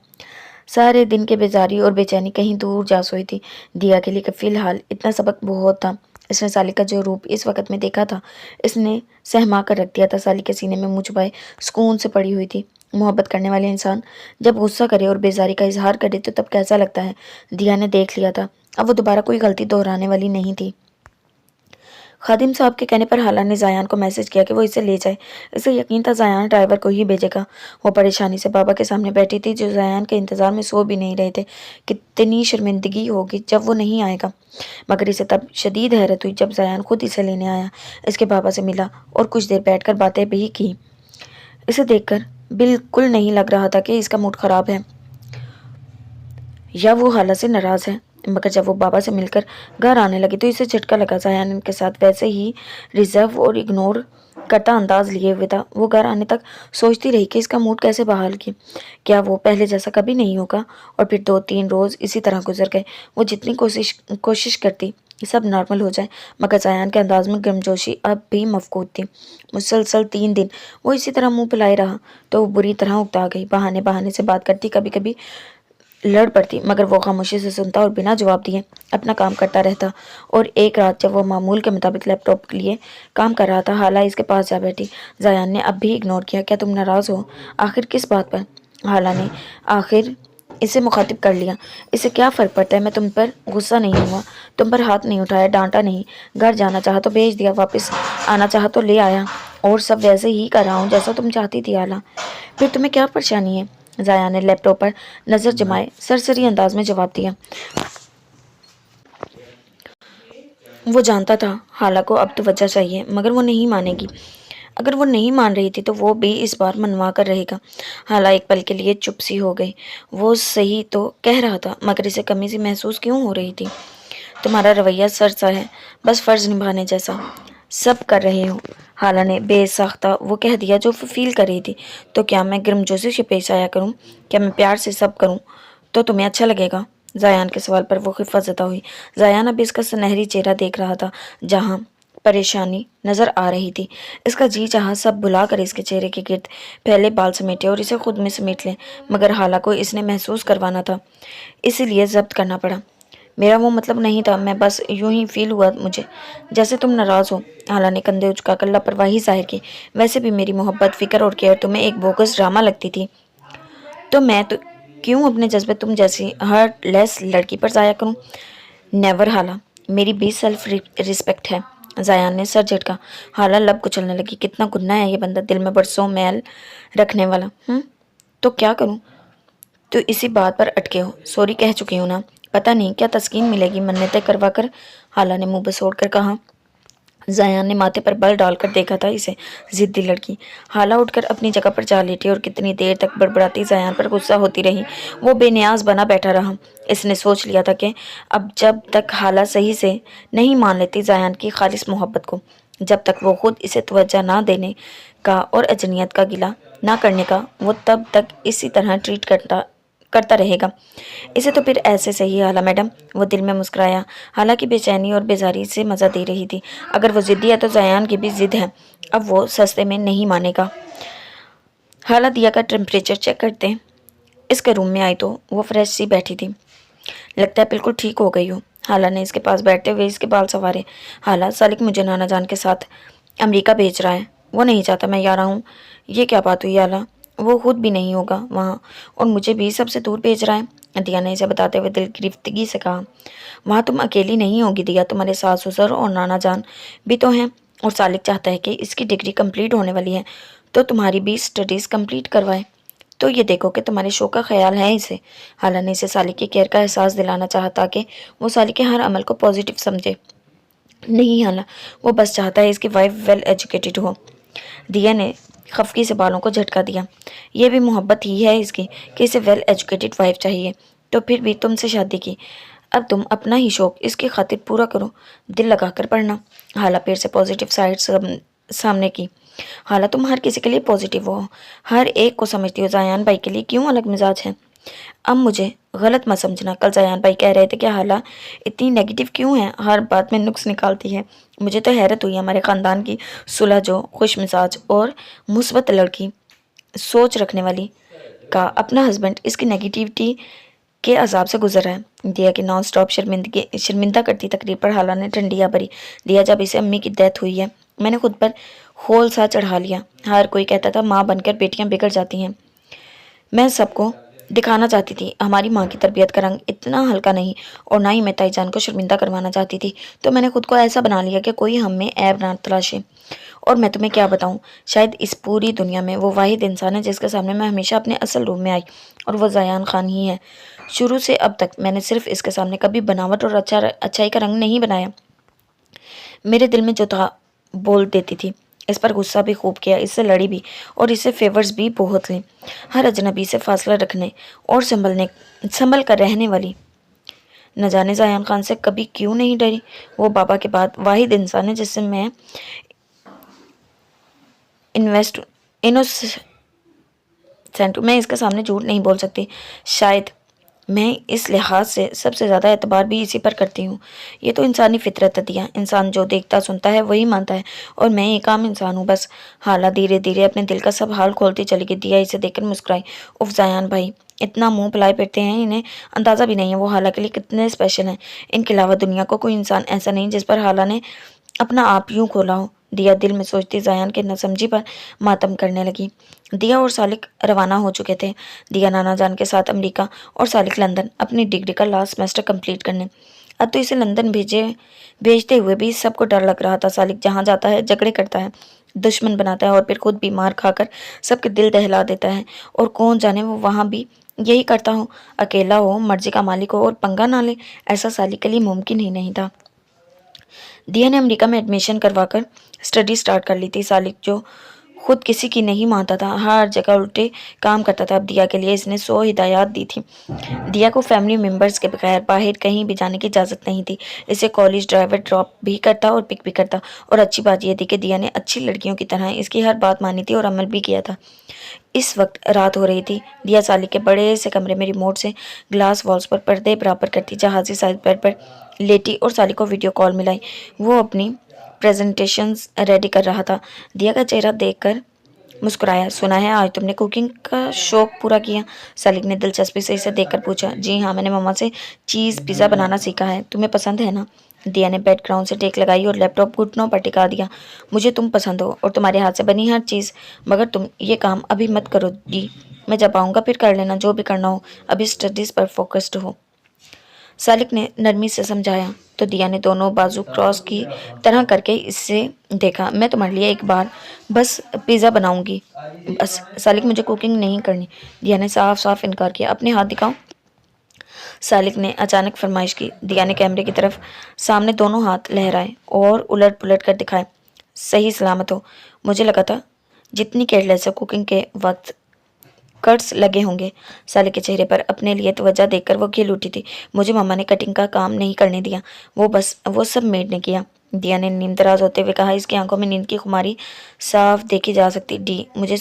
सारे दिन के बेजारी और बेचैनी कहीं दूर जा सोई थी। दिया के लिए फिलहाल इतना सबक बहुत था। इसने सालिक का जो रूप इस वक्त में देखा था, इसने सहमा कर रख दिया था। सालिक के सीने में मुँह छुपाए सुकून से पड़ी हुई थी। मोहब्बत करने वाले इंसान जब गुस्सा करे और बेजारी का इजहार करे तो तब कैसा लगता है, दिया ने देख लिया था। अब वो दोबारा कोई गलती दोहराने वाली नहीं थी। खादिम साहब के कहने पर हाला ने जायान को मैसेज किया कि वो इसे ले जाए। इसे यकीन था जायान ड्राइवर को ही भेजेगा। वो परेशानी से बाबा के सामने बैठी थी, जो जायान के इंतजार में सो भी नहीं रहे थे। कितनी शर्मिंदगी होगी जब वो नहीं आएगा। मगर इसे तब शदीद हैरत हुई जब जायान खुद इसे लेने आया, इसके बाबा से मिला और कुछ देर बैठकर बातें भी की। इसे देखकर बिल्कुल नहीं लग रहा था कि इसका मूड खराब है या वो हाला से नाराज है, मगर जब वो बाबा से मिलकर घर आने लगी तो इसे झटका लगा। जायान इनके साथ वैसे ही रिजर्व और इग्नोर کرتا انداز لیے ہوئے تھا۔ وہ گھر آنے تک سوچتی رہی کہ اس کا موڈ کیسے بحال کی، کیا وہ پہلے جیسا کبھی نہیں ہوگا؟ اور پھر 2-3 روز اسی طرح گزر گئے۔ وہ جتنی کوشش کرتی سب نارمل ہو جائے، مگر زیان کے انداز میں گرمجوشی اب بھی مفقود تھی۔ مسلسل 3 دن وہ اسی طرح منہ پھلائے رہا تو وہ بری طرح اکتا گئی، بہانے سے بات کرتی، کبھی کبھی لڑ پڑتی، مگر وہ خاموشی سے سنتا اور بنا جواب دیے اپنا کام کرتا رہتا۔ اور ایک رات جب وہ معمول کے مطابق لیپ ٹاپ کے لیے کام کر رہا تھا، حالہ اس کے پاس جا بیٹھی۔ زیان نے اب بھی اگنور کیا۔ کیا تم ناراض ہو؟ آخر کس بات پر؟ حالہ نے آخر اسے مخاطب کر لیا۔ اسے کیا فرق پڑتا ہے؟ میں تم پر غصہ نہیں ہوا، تم پر ہاتھ نہیں اٹھایا، ڈانٹا نہیں، گھر جانا چاہا تو بھیج دیا، واپس آنا چاہا تو لے آیا، اور سب ویسے ہی کر رہا ہوں جیسا تم چاہتی تھی حالہ۔ پھر تمہیں کیا پریشانی ہے؟ زیان نے لیپ ٹاپ پر نظر جمائے سرسری انداز میں جواب دیا۔ وہ جانتا تھا حالہ کو اب توجہ چاہیے، مگر وہ نہیں مانے گی۔ اگر وہ نہیں مان رہی تھی تو وہ بھی اس بار منوا کر رہے گا۔ حالہ ایک پل کے لیے چپ سی ہو گئی۔ وہ صحیح تو کہہ رہا تھا، مگر اسے کمی سی محسوس کیوں ہو رہی تھی؟ تمہارا رویہ سرسا ہے، بس فرض نبھانے جیسا سب کر رہے ہو، حالہ نے بے ساختہ وہ کہہ دیا جو فیل کر رہی تھی۔ تو کیا میں گرمجوشی سے پیش آیا کروں؟ کیا میں پیار سے سب کروں تو تمہیں اچھا لگے گا؟ زیان کے سوال پر وہ خفت زدہ ہوئی۔ زیان اب اس کا سنہری چہرہ دیکھ رہا تھا جہاں پریشانی نظر آ رہی تھی۔ اس کا جی چاہا سب بھلا کر اس کے چہرے کے گرد پھیلے بال سمیٹے اور اسے خود میں سمیٹ لے، مگر حالہ کو اس نے محسوس کروانا تھا، اسی لیے ضبط کرنا پڑا۔ میرا وہ مطلب نہیں تھا، میں بس یوں ہی فیل ہوا مجھے جیسے تم ناراض ہو۔ حالہ نے کندھے اچکا کر لاپرواہی ظاہر کی۔ ویسے بھی میری محبت، فکر اور کیئر تمہیں ایک بوگس ڈرامہ لگتی تھی، تو میں کیوں اپنے جذبے تم جیسی ہارٹ لیس لڑکی پر ضائع کروں؟ نیور حالہ، میری بھی سیلف ریسپیکٹ ہے۔ زیان نے سر جھٹکا۔ حالہ لب کچلنے لگی۔ کتنا گناہ ہے یہ بندہ، دل میں برسوں میل رکھنے والا۔ تو کیا کروں؟ تو اسی بات پر اٹکے ہو۔ سوری کہہ چکی ہوں نا، پتہ نہیں کیا تسکین ملے گی منتیں کروا کر، حالہ نے منہ بسوڑ کر کہا۔ زیان نے ماتھے پر بل ڈال کر دیکھا تھا اسے، ضدی لڑکی۔ حالہ اٹھ کر اپنی جگہ پر جا لیٹی اور کتنی دیر تک بڑبڑاتی زیان پر غصہ ہوتی رہی۔ وہ بے نیاز بنا بیٹھا رہا۔ اس نے سوچ لیا تھا کہ اب جب تک حالہ صحیح سے نہیں مان لیتی زیان کی خالص محبت کو، جب تک وہ خود اسے توجہ نہ دینے کا اور اجنیت کا گلہ نہ کرنے کا، وہ تب تک اسی طرح ٹریٹ کرتا رہے گا اسے۔ تو پھر ایسے صحیح حالہ میڈم، وہ دل میں مسکرایا۔ حالہ کی بے چینی اور بیزاری سے مزہ دے رہی تھی۔ اگر وہ ضدی ہے تو زیان کی بھی ضد ہے، اب وہ سستے میں نہیں مانے گا۔ حالہ دیا کا ٹیمپریچر چیک کرتے اس کے روم میں آئی تو وہ فریش سی بیٹھی تھی۔ لگتا ہے بالکل ٹھیک ہو گئی ہو۔ حالہ نے اس کے پاس بیٹھتے ہوئے اس کے بال سنوارے۔ حالہ، سالک مجھے نانا جان کے ساتھ امریکہ بھیج رہا ہے، وہ نہیں چاہتا میں یہاں رہوں۔ یہ کیا بات ہوئی حالہ؟ وہ خود بھی نہیں ہوگا وہاں اور مجھے بھی سب سے دور بھیج رہا ہے، دیا نے اسے بتاتے ہوئے دل گرفتگی سے کہا۔ وہاں تم اکیلی نہیں ہوگی دیا، تمہارے ساس سسر اور نانا جان بھی تو ہیں، اور سالک چاہتا ہے کہ اس کی ڈگری کمپلیٹ ہونے والی ہے تو تمہاری بھی اسٹڈیز کمپلیٹ کروائے۔ تو یہ دیکھو کہ تمہارے شوق کا خیال ہے اسے۔ حالہ نے اسے سالک کی کیئر کا احساس دلانا چاہا تاکہ وہ سالک کے ہر عمل کو پازیٹیو سمجھے۔ نہیں حالہ، وہ بس چاہتا ہے اس کی وائف ویل ایجوکیٹڈ ہو۔ دیا نے خفگی سے بالوں کو جھٹکا دیا۔ یہ بھی محبت ہی ہے اس کی کہ اسے ویل ایجوکیٹڈ وائف چاہیے، تو پھر بھی تم سے شادی کی۔ اب تم اپنا ہی شوق اس کی خاطر پورا کرو، دل لگا کر پڑھنا۔ حالہ پھر سے پازیٹیو سائڈ سامنے کی۔ حالہ، تم ہر کسی کے لیے پازیٹیو ہو، ہر ایک کو سمجھتی ہو، زیان بھائی کے لیے کیوں الگ مزاج ہے؟ اب مجھے غلط مت سمجھنا، کل زیان بھائی کہہ رہے تھے کہ حالہ اتنی نیگیٹو کیوں ہے، ہر بات میں نقص نکالتی ہے۔ مجھے تو حیرت ہوئی ہمارے خاندان کی صلح جو خوش مزاج اور مثبت لڑکی سوچ رکھنے والی کا اپنا ہسبینڈ اس کی نیگیٹیوٹی کے عذاب سے گزر رہا ہے۔ دیا کی نان سٹاپ شرمندہ کرتی تقریر پر حالہ نے ٹھنڈیاں بھری۔ دیا، جب اسے امی کی ڈیتھ ہوئی ہے میں نے خود پر ہول سا چڑھا لیا۔ ہر کوئی کہتا تھا ماں بن کر بیٹیاں بگڑ جاتی ہیں، میں سب کو دکھانا چاہتی تھی ہماری ماں کی تربیت کا رنگ اتنا ہلکا نہیں، اور نہ ہی میں تائی جان کو شرمندہ کروانا چاہتی تھی، تو میں نے خود کو ایسا بنا لیا کہ کوئی ہم میں عیب نہ تلاشے۔ اور میں تمہیں کیا بتاؤں، شاید اس پوری دنیا میں وہ واحد انسان ہے جس کے سامنے میں ہمیشہ اپنے اصل روپ میں آئی، اور وہ زیان خان ہی ہے۔ شروع سے اب تک میں نے صرف اس کے سامنے کبھی بناوٹ اور اچھائی کا رنگ نہیں بنایا، میرے دل میں جو تھا بول دیتی تھی۔ اس پر غصہ بھی خوب کیا، اس سے لڑی بھی، اور اس سے فیورز بھی بہت لیں۔ ہر اجنبی سے فاصلہ رکھنے اور سنبھل کر رہنے والی، نہ جانے زیان خان سے کبھی کیوں نہیں ڈری۔ وہ بابا کے بعد واحد انسان ہے جس سے میں इंनोसेंट हूँ, मैं इसके सामने झूठ नहीं बोल सकती। शायद मैं इस लिहाज से सबसे ज़्यादा एतबार भी इसी पर करती हूँ। ये तो इंसानी फितरत है दिया, इंसान जो देखता सुनता है वही मानता है, और मैं एक आम इंसान हूँ बस। हाला धीरे धीरे अपने दिल का सब हाल खोलती चली गई। दिया इसे देखकर मुस्कुराई। उफ जायान भाई, इतना मुंह फुलाए फिरते हैं, इन्हें अंदाज़ा भी नहीं है वो हाला के लिए कितने स्पेशल हैं। इनके अलावा दुनिया को कोई इंसान ऐसा नहीं जिस पर हाला ने अपना आप यूं खोला हो। दिया दिल में सोचती जायान के नसमझी पर मातम करने लगी। दिया और सालिक रवाना हो चुके थे। दिया नाना जान के साथ अमेरिका और सालिक लंदन अपनी डिग्री का लास्ट सेमेस्टर कंप्लीट करने। अब तो इसे लंदन भेजते हुए भी सबको डर लग रहा था। सालिक जहाँ जाता है झगड़े करता है, दुश्मन बनाता है और फिर खुद बीमार खाकर सबके दिल दहला देता है। और कौन जाने वो वहाँ भी यही करता हो, अकेला हो, मर्जी का मालिक हो और पंगा ना ले। ऐसा सालिक के लिए मुमकिन ही नहीं था। दिया ने अमेरिका में एडमिशन करवाकर स्टडी स्टार्ट कर ली थी। सालिक जो खुद किसी की नहीं मानता था, हर जगह उल्टे काम करता था। अब दिया के लिए इसने 100 हिदायत दी थी। दिया को फैमिली मेंबर्स के बगैर बाहर कहीं भी जाने की इजाज़त नहीं थी। इसे कॉलेज ड्राइवर ड्रॉप भी करता और पिक भी करता। और अच्छी बात यह थी कि दिया ने अच्छी लड़कियों की तरह इसकी हर बात मानी थी और अमल भी किया था। इस वक्त रात हो रही थी। दिया सालिक के बड़े से कमरे में रिमोट से ग्लास वॉल्स पर पर्दे बराबर करती जहाज़ी साइज बेड पर लेटी और सालिक को वीडियो कॉल मिलाई। वो अपनी प्रेजेंटेशंस रेडी कर रहा था। दिया का चेहरा देखकर मुस्कुराया। सुना है आज तुमने कुकिंग का शौक पूरा किया? सालिक ने दिलचस्पी से इसे देखकर पूछा। जी हाँ, मैंने मम्मा से चीज़ पिज़्ज़ा बनाना सीखा है। तुम्हें पसंद है ना? दिया ने बैकग्राउंड से टेक लगाई और लैपटॉप घुटनों पर टिका दिया। मुझे तुम पसंद हो और तुम्हारे हाथ से बनी हर चीज़, मगर तुम ये काम अभी मत करो दी। मैं जब आऊँगा फिर कर लेना जो भी करना हो, अभी स्टडीज़ पर फोकस्ड हो। सालिक ने नरमी से समझाया। तो दिया ने दोनों बाजू क्रॉस की तरह करके इससे देखा। मैं तुम्हारे लिए एक बार बस पिज़्ज़ा बनाऊंगी बस। सालिक मुझे कुकिंग नहीं करनी। दिया ने साफ साफ इनकार किया। अपने हाथ दिखाओ, सालिक ने अचानक फरमाइश की। दिया ने कैमरे की तरफ सामने दोनों हाथ लहराए और उलट पुलट कर दिखाए। सही सलामत हो। मुझे लगा था जितनी केयरलेस है कुकिंग के वक्त कट्स लगे होंगे। साले के चेहरे पर अपने लिए तवज्जो देखकर वो खिल उठी थी। मुझे मम्मा ने कटिंग का काम नहीं करने दिया, वो सब मेड ने किया। दिया ने नींद दराज होते हुए कहा। इसकी आंखों में नींद की खुमारी साफ देखी जा सकती। डी मुझे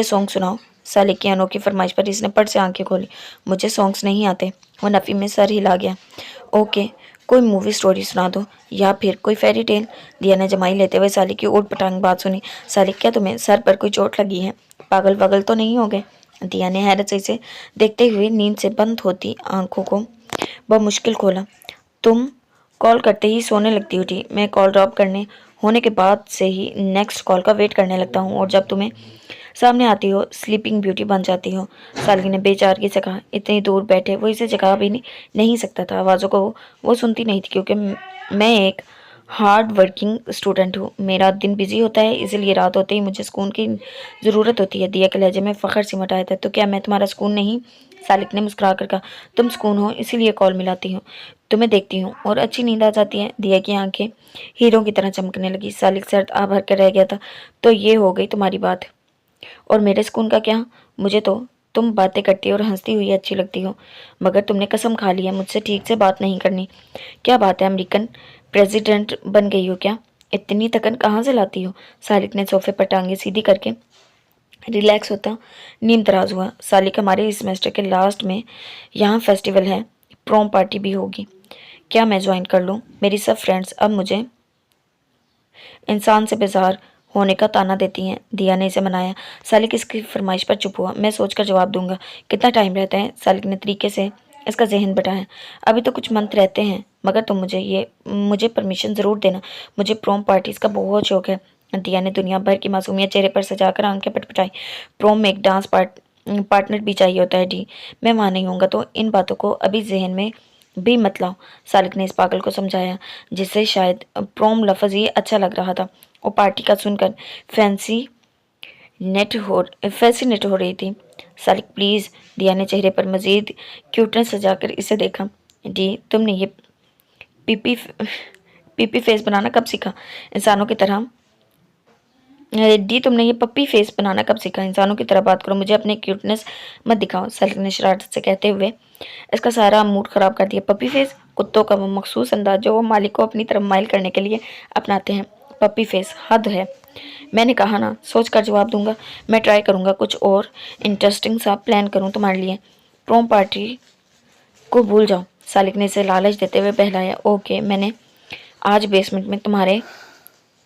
सॉन्ग सुनाओ। साले की अनोखी फरमाइश पर इसने पट से आंखें खोली। मुझे सॉन्ग्स नहीं आते। वो नफ़ी में सर हिला गया। ओके, कोई मूवी स्टोरी सुना दो या फिर कोई फेरी टेल। दिया ने जमाई लेते हुए साली की ऊट पटांग बात सुनी। साली, क्या तुम्हें सर पर कोई चोट लगी है? पागल वागल तो नहीं हो गए? दिया ने हैरत से इसे देखते हुए नींद से बंद होती आंखों को मुश्किल खोला। तुम कॉल करते ही सोने लगती हो टी। मैं कॉल ड्रॉप करने होने के बाद से ही नेक्स्ट कॉल का वेट करने लगता हूँ, और जब तुम्हें सामने आती हो स्लीपिंग ब्यूटी बन जाती हो। सालगी ने बेचारगी से कहा। इतनी दूर बैठे वो इसे जगा भी नहीं सकता था। आवाज़ों को वो सुनती नहीं थी, क्योंकि मैं एक हार्ड वर्किंग स्टूडेंट हूँ। मेरा दिन बिजी होता है, इसलिए रात होते ही मुझे सुकून की ज़रूरत होती है। दिया के लहजे में फ़ख्र सिमट आया था। तो क्या मैं तुम्हारा सुकून नहीं? सालिक ने मुस्कुरा कर कहा। तुम सुकून हो इसीलिए कॉल मिलाती हूँ, तुम्हें देखती हूँ और अच्छी नींद आ जाती है। दिया की आंखें हीरों की तरह चमकने लगी। सालिक सर्द आ भर कर रह गया था। तो ये हो गई तुम्हारी बात, और मेरे सुकून का क्या? मुझे तो तुम बातें करती और हंसती हुई अच्छी लगती हो, मगर तुमने कसम खा ली है मुझसे ठीक से बात नहीं करनी। क्या बात है, अमेरिकन प्रेसिडेंट बन गई हो क्या? इतनी थकन कहाँ से लाती हो? सालिक ने सोफे पर टांगे सीधी करके रिलैक्स होता नींद दराज हुआ। सालिक, हमारे इस सेमेस्टर के लास्ट में यहाँ फेस्टिवल है, प्रोम पार्टी भी होगी। क्या मैं ज्वाइन कर लूँ? मेरी सब फ्रेंड्स अब मुझे इंसान से बेजार होने का ताना देती हैं। दिया ने इसे मनाया। सालिक इसकी फरमाइश पर चुप हुआ। मैं सोचकर जवाब दूंगा। कितना टाइम रहता है? सालिक ने तरीके से इसका जहन बटाया। अभी तो कुछ मंथ रहते हैं, मगर तुम मुझे परमिशन ज़रूर देना। मुझे प्रोम पार्टीज़ का बहुत शौक है। दिया ने दुनिया भर की मासूमियत चेहरे पर सजाकर आंखें पटपटाई। प्रोम में एक डांस पार्टनर भी चाहिए होता है डी। मैं वहाँ नहीं होऊंगा, तो इन बातों को अभी जहन में भी मत लाओ। सालिक ने इस पागल को समझाया, जिससे शायद प्रोम लफ्ज़ ही अच्छा लग रहा था। और पार्टी का सुनकर फैसिनेट हो रही थी। सालिक प्लीज़। दिया ने चेहरे पर मज़ीद क्यूटनेस सजाकर इसे देखा। डी, तुमने ये पीपी पीपी फेस बनाना कब सीखा? इंसानों की तरह डी, तुमने ये पप्पी फेस बनाना कब सीखा? इंसानों की तरह बात करो, मुझे अपने क्यूटनेस मत दिखाओ। सालिक ने शरारत से कहते हुए इसका सारा मूड ख़राब कर दिया। पप्पी फेस कुत्तों का वो मखसूस अंदाज जो वो मालिक को अपनी तरफ माइल करने के लिए अपनाते हैं। पपी फेस, हद है। मैंने कहा ना, सोच कर जवाब दूंगा। मैं ट्राई करूंगा कुछ और इंटरेस्टिंग सा प्लान करूं तुम्हारे लिए। प्रोम पार्टी को भूल जाओ। सालिक ने इसे लालच देते हुए बहलाया। ओके, मैंने आज बेसमेंट में तुम्हारे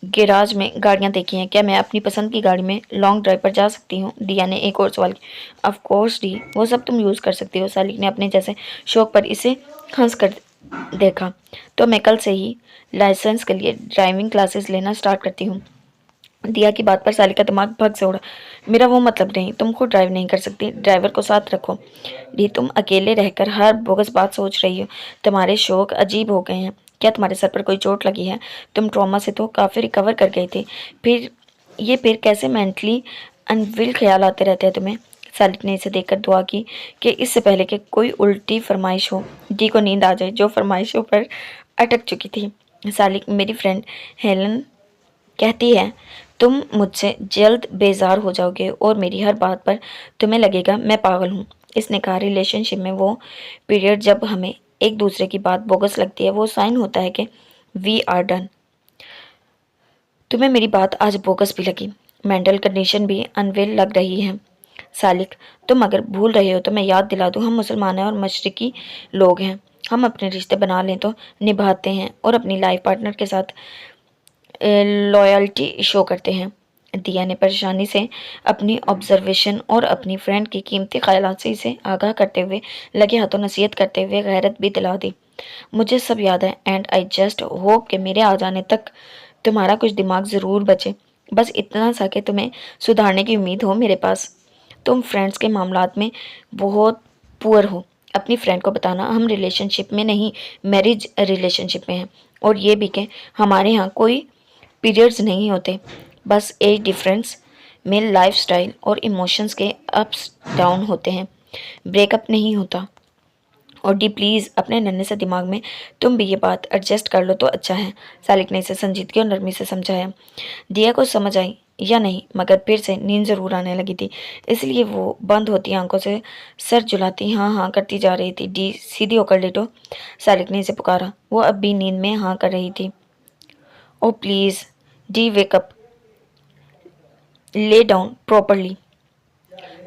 गैराज में गाड़ियां देखी हैं। क्या मैं अपनी पसंद की गाड़ी में लॉन्ग ड्राइव पर जा सकती हूँ? दिया ने एक और सवाल किया। ऑफ कोर्स डी, वो सब तुम यूज़ कर सकती हो। सालिक ने अपने जैसे शौक पर इसे हंस कर देखा। तो मैं कल से ही लाइसेंस के लिए ड्राइविंग क्लासेस लेना स्टार्ट करती हूँ। दिया की बात पर सालिक का दिमाग भग से उड़ा। मेरा वो मतलब नहीं, तुम खुद ड्राइव नहीं कर सकती, ड्राइवर को साथ रखो। दी, तुम अकेले रहकर हर बोगस बात सोच रही हो। तुम्हारे शौक अजीब हो गए हैं। क्या तुम्हारे सर पर कोई चोट लगी है? तुम ट्रॉमा से तो काफ़ी रिकवर कर गई थी, फिर कैसे मेंटली अनविल ख्याल आते रहते हैं तुम्हें? सालिक ने इसे देखकर दुआ की कि इससे पहले कि कोई उल्टी फरमाइश हो, डी को नींद आ जाए जो फरमाइशों पर अटक चुकी थी। सालिक, मेरी फ्रेंड हेलन कहती है तुम मुझसे जल्द बेजार हो जाओगे और मेरी हर बात पर तुम्हें लगेगा मैं पागल हूँ। इसने कहा, रिलेशनशिप में वो पीरियड जब हमें एक दूसरे की बात बोगस लगती है, वो साइन होता है कि वी आर डन। तुम्हें मेरी बात आज बोगस भी लगी, मेंटल कंडीशन भी अनवेल लग रही है। सालिक, तुम अगर भूल रहे हो तो मैं याद दिला दूँ, हम मुसलमान हैं और मशरिकी लोग हैं। हम अपने रिश्ते बना लें तो निभाते हैं और अपनी लाइफ पार्टनर के साथ लॉयल्टी शो करते हैं। दिया ने परेशानी से अपनी ऑब्जर्वेशन और अपनी फ्रेंड की कीमती ख्यालात से इसे आगाह करते हुए लगे हाथों नसीहत करते हुए गैरत भी दिला दी। मुझे सब याद है एंड आई जस्ट होप कि मेरे आ जाने तक तुम्हारा कुछ दिमाग ज़रूर बचे। बस इतना सा कि तुम्हें सुधारने की उम्मीद हो मेरे पास। तुम फ्रेंड्स के मामलात में बहुत पुअर हो। अपनी फ्रेंड को बताना हम रिलेशनशिप में नहीं, मैरिज रिलेशनशिप में हैं, और ये भी कि हमारे यहाँ कोई पीरियड्स नहीं होते, बस एज डिफरेंस में लाइफस्टाइल और इमोशंस के अप्स डाउन होते हैं, ब्रेकअप नहीं होता। और डी प्लीज़ अपने नन्हे से दिमाग में तुम भी ये बात एडजस्ट कर लो तो अच्छा है। सालिक ने इसे संजीदगी और नरमी से समझाया। दिया को समझ आई या नहीं, मगर फिर से नींद ज़रूर आने लगी थी, इसलिए वो बंद होती आंखों से सर झुलाती हाँ हाँ करती जा रही थी। डी, सीधी होकर लेटो। सालिक ने इसे पुकारा। वो अब भी नींद में हाँ कर रही थी। ओ please D, wake up, lay down properly.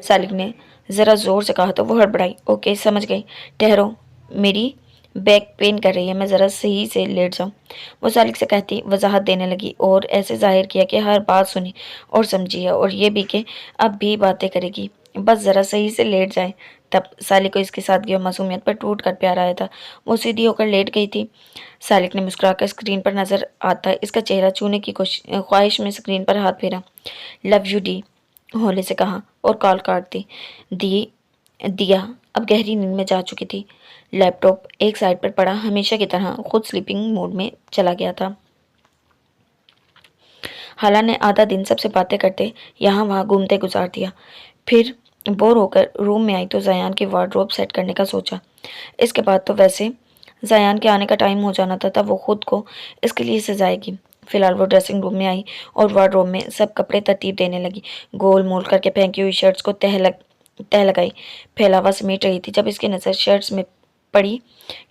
Salik ने ज़रा ज़ोर से कहा तो वो हड़बड़ाई। ओके, समझ गई, ठहरो, मेरी बैक पेन कर रही है, मैं ज़रा सही से लेट जाऊँ। वो सालिक से कहती वजाहत देने लगी और ऐसे जाहिर किया कि हर बात सुनी और समझी है, और ये भी कि अब भी बातें करेगी, बस ज़रा सही से लेट जाए। तब सालिक को इसकी सादगी और मासूमियत पर टूट कर प्यार आया था। वो सीधी होकर लेट गई थी। सालिक ने मुस्कुराकर स्क्रीन पर नज़र आता इसका चेहरा छूने की ख्वाहिश में स्क्रीन पर हाथ फेरा। लव यू डी, होले से कहा और कॉल काट दी। दिया अब गहरी नींद में जा चुकी थी। लैपटॉप एक साइड पर पड़ा हमेशा की तरह खुद स्लीपिंग मोड में चला गया था। हाला ने आधा दिन सबसे बातें करते यहाँ वहाँ घूमते गुजार दिया। फिर बोर होकर रूम में आई तो ज़यान की वार्डरोब सेट करने का सोचा। इसके बाद तो वैसे ज़यान के आने का टाइम हो जाना था, तब वो खुद को इसके लिए सजाएगी। फिलहाल वो ड्रेसिंग रूम में आई और वार्डरोब में सब कपड़े तरतीब देने लगी। गोल मोल करके फेंकी हुई शर्ट्स को तह लगाई फैलावा समेट रही थी। जब इसकी नज़र शर्ट्स में पड़ी,